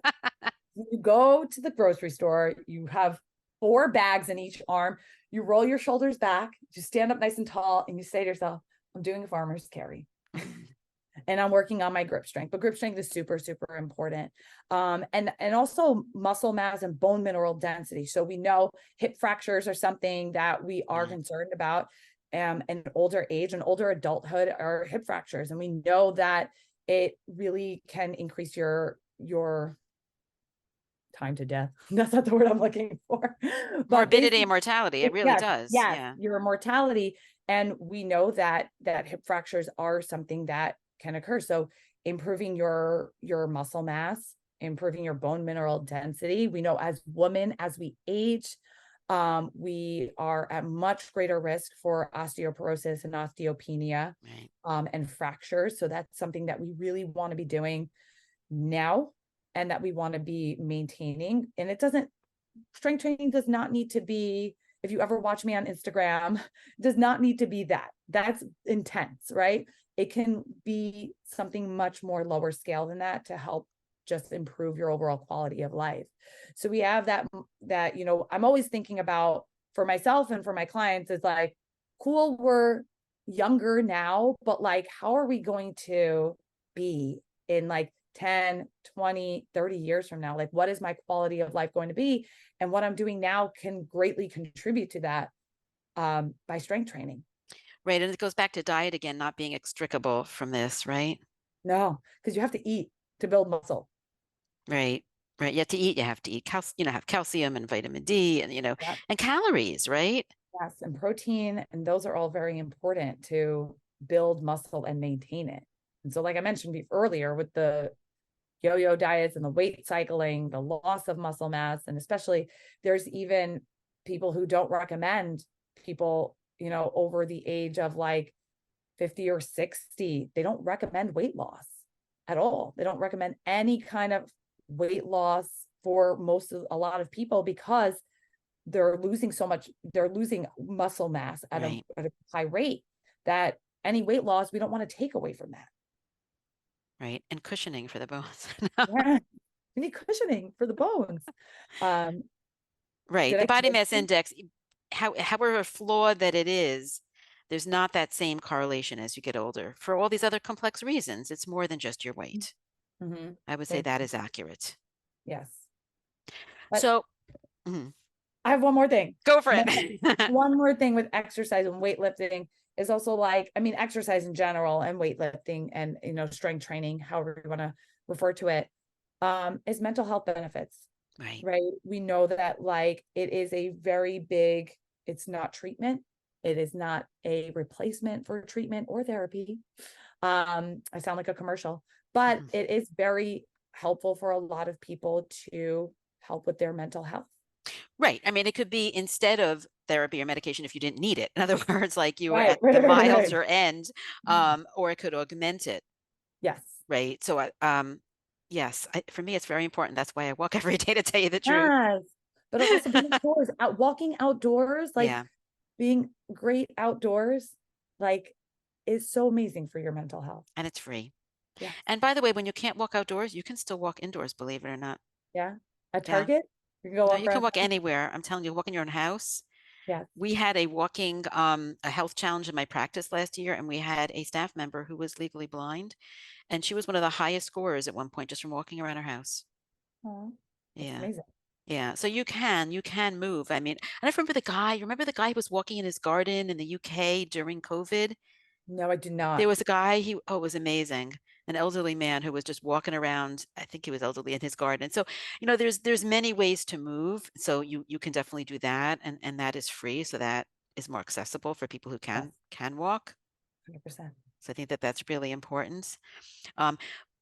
You go to the grocery store, you have 4 bags in each arm, you roll your shoulders back, you stand up nice and tall, and you say to yourself, I'm doing a farmer's carry. And I'm working on my grip strength, but grip strength is super important. And also muscle mass and bone mineral density. So we know hip fractures are something that we are concerned about. In older age and older adulthood are hip fractures. And we know that it really can increase your time to death. That's not the word I'm looking for. But morbidity and mortality. It really does. Yes, yeah. Your mortality. And we know that hip fractures are something that can occur. So improving your muscle mass, improving your bone mineral density. We know as women, as we age, we are at much greater risk for osteoporosis and osteopenia, and fractures. So that's something that we really want to be doing now and that we want to be maintaining. And strength training does not need to be, if you ever watch me on Instagram, does not need to be that. That's intense, right? It can be something much more lower scale than that to help just improve your overall quality of life. So we have that, I'm always thinking about, for myself and for my clients, is like, cool, we're younger now, but like, how are we going to be in like 10, 20, 30 years from now? Like, what is my quality of life going to be? And what I'm doing now can greatly contribute to that by strength training. Right. And it goes back to diet again, not being extricable from this, right? No, because you have to eat to build muscle. Right. You have to eat, have have calcium and vitamin D and, and calories, right? Yes. And protein. And those are all very important to build muscle and maintain it. And so, like I mentioned earlier, with the yo-yo diets and the weight cycling, the loss of muscle mass, and especially there's even people who don't recommend people, over the age of like 50 or 60, they don't recommend weight loss at all. They don't recommend any kind of weight loss for a lot of people, because they're losing muscle mass at a high rate, that any weight loss, we don't want to take away from that. Right. And cushioning for the bones. Yeah, we need cushioning for the bones. Right. The body mass index, however flawed that it is, there's not that same correlation as you get older for all these other complex reasons. It's more than just your weight. Mm-hmm. I would say that is accurate. Yes. But, I have one more thing. Go for it. One more thing with exercise and weightlifting is also like, exercise in general and weightlifting and, strength training, however you want to refer to it, is mental health benefits. Right. We know that like it is a very big, it's not treatment. It is not a replacement for treatment or therapy. I sound like a commercial, but it is very helpful for a lot of people to help with their mental health. Right. It could be instead of therapy or medication if you didn't need it. In other words, like you were at the milder end, or it could augment it. Yes. Right. So, yes, for me, it's very important. That's why I walk every day, to tell you the truth. Yes. But also being outdoors, walking outdoors, like being great outdoors, like is so amazing for your mental health. And it's free. Yeah. And by the way, when you can't walk outdoors, you can still walk indoors, believe it or not. Yeah. At Yeah. Target, you can go No, walk you can around. walk anywhere. I'm telling you, walk in your own house. Yeah. We had a walking, a health challenge in my practice last year, and we had a staff member who was legally blind, and she was one of the highest scorers at one point just from walking around her house. Oh, that's Yeah. amazing. Yeah. So you can move. I mean, and I remember the guy who was walking in his garden in the UK during COVID? No, I do There not. was a guy, it was amazing. An elderly man who was just walking around. I think he was elderly in his garden. So, there's many ways to move. So you can definitely do that. And that is free. So that is more accessible for people who Yes, can walk. 100%. So I think that that's really important. Um,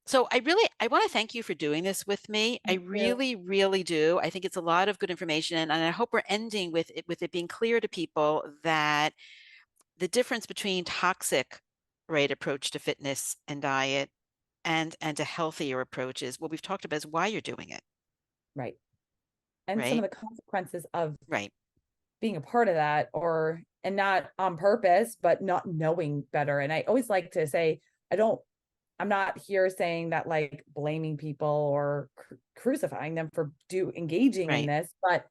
so I want to thank you for doing this with me. I Thank you. really, really do. I think it's a lot of good information. And I hope we're ending with it being clear to people that the difference between toxic, right, approach to fitness and diet and a healthier approach is what we've talked about is why you're doing it, Right. And some of right? the consequences of Right. being a part of that, and not on purpose, but not knowing better. And I always like to say, I'm not here saying that, like, blaming people or crucifying them for engaging in Right. this, but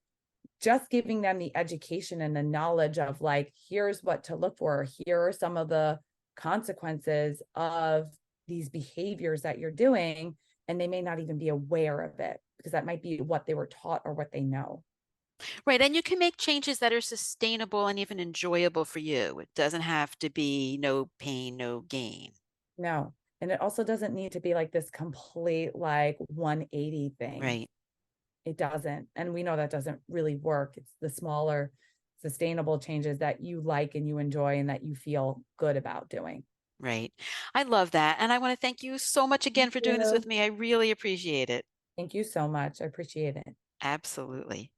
just giving them the education and the knowledge of, like, here's what to look for. Here are some of the consequences of these behaviors that you're doing. And they may not even be aware of it because that might be what they were taught or what they know. Right. And you can make changes that are sustainable and even enjoyable for you. It doesn't have to be no pain, no gain. No. And it also doesn't need to be like this complete, like, 180 thing. Right. It doesn't. And we know that doesn't really work. It's the smaller, sustainable changes that you like and you enjoy and that you feel good about doing. Right. I love that. And I want to thank you so much again Thank for doing this with you. me. I really appreciate it. Thank you so much. I appreciate it. Absolutely.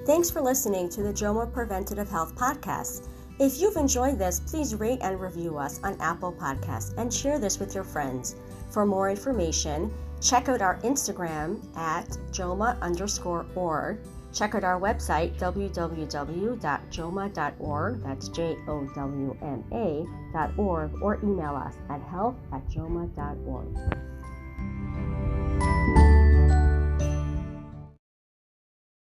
Thanks for listening to the JOMA Preventative Health Podcast. If you've enjoyed this, please rate and review us on Apple Podcasts and share this with your friends. For more information, check out our Instagram at JOMA_org. Check out our website, www.joma.org, that's JOWMA.org, or email us at health@joma.org.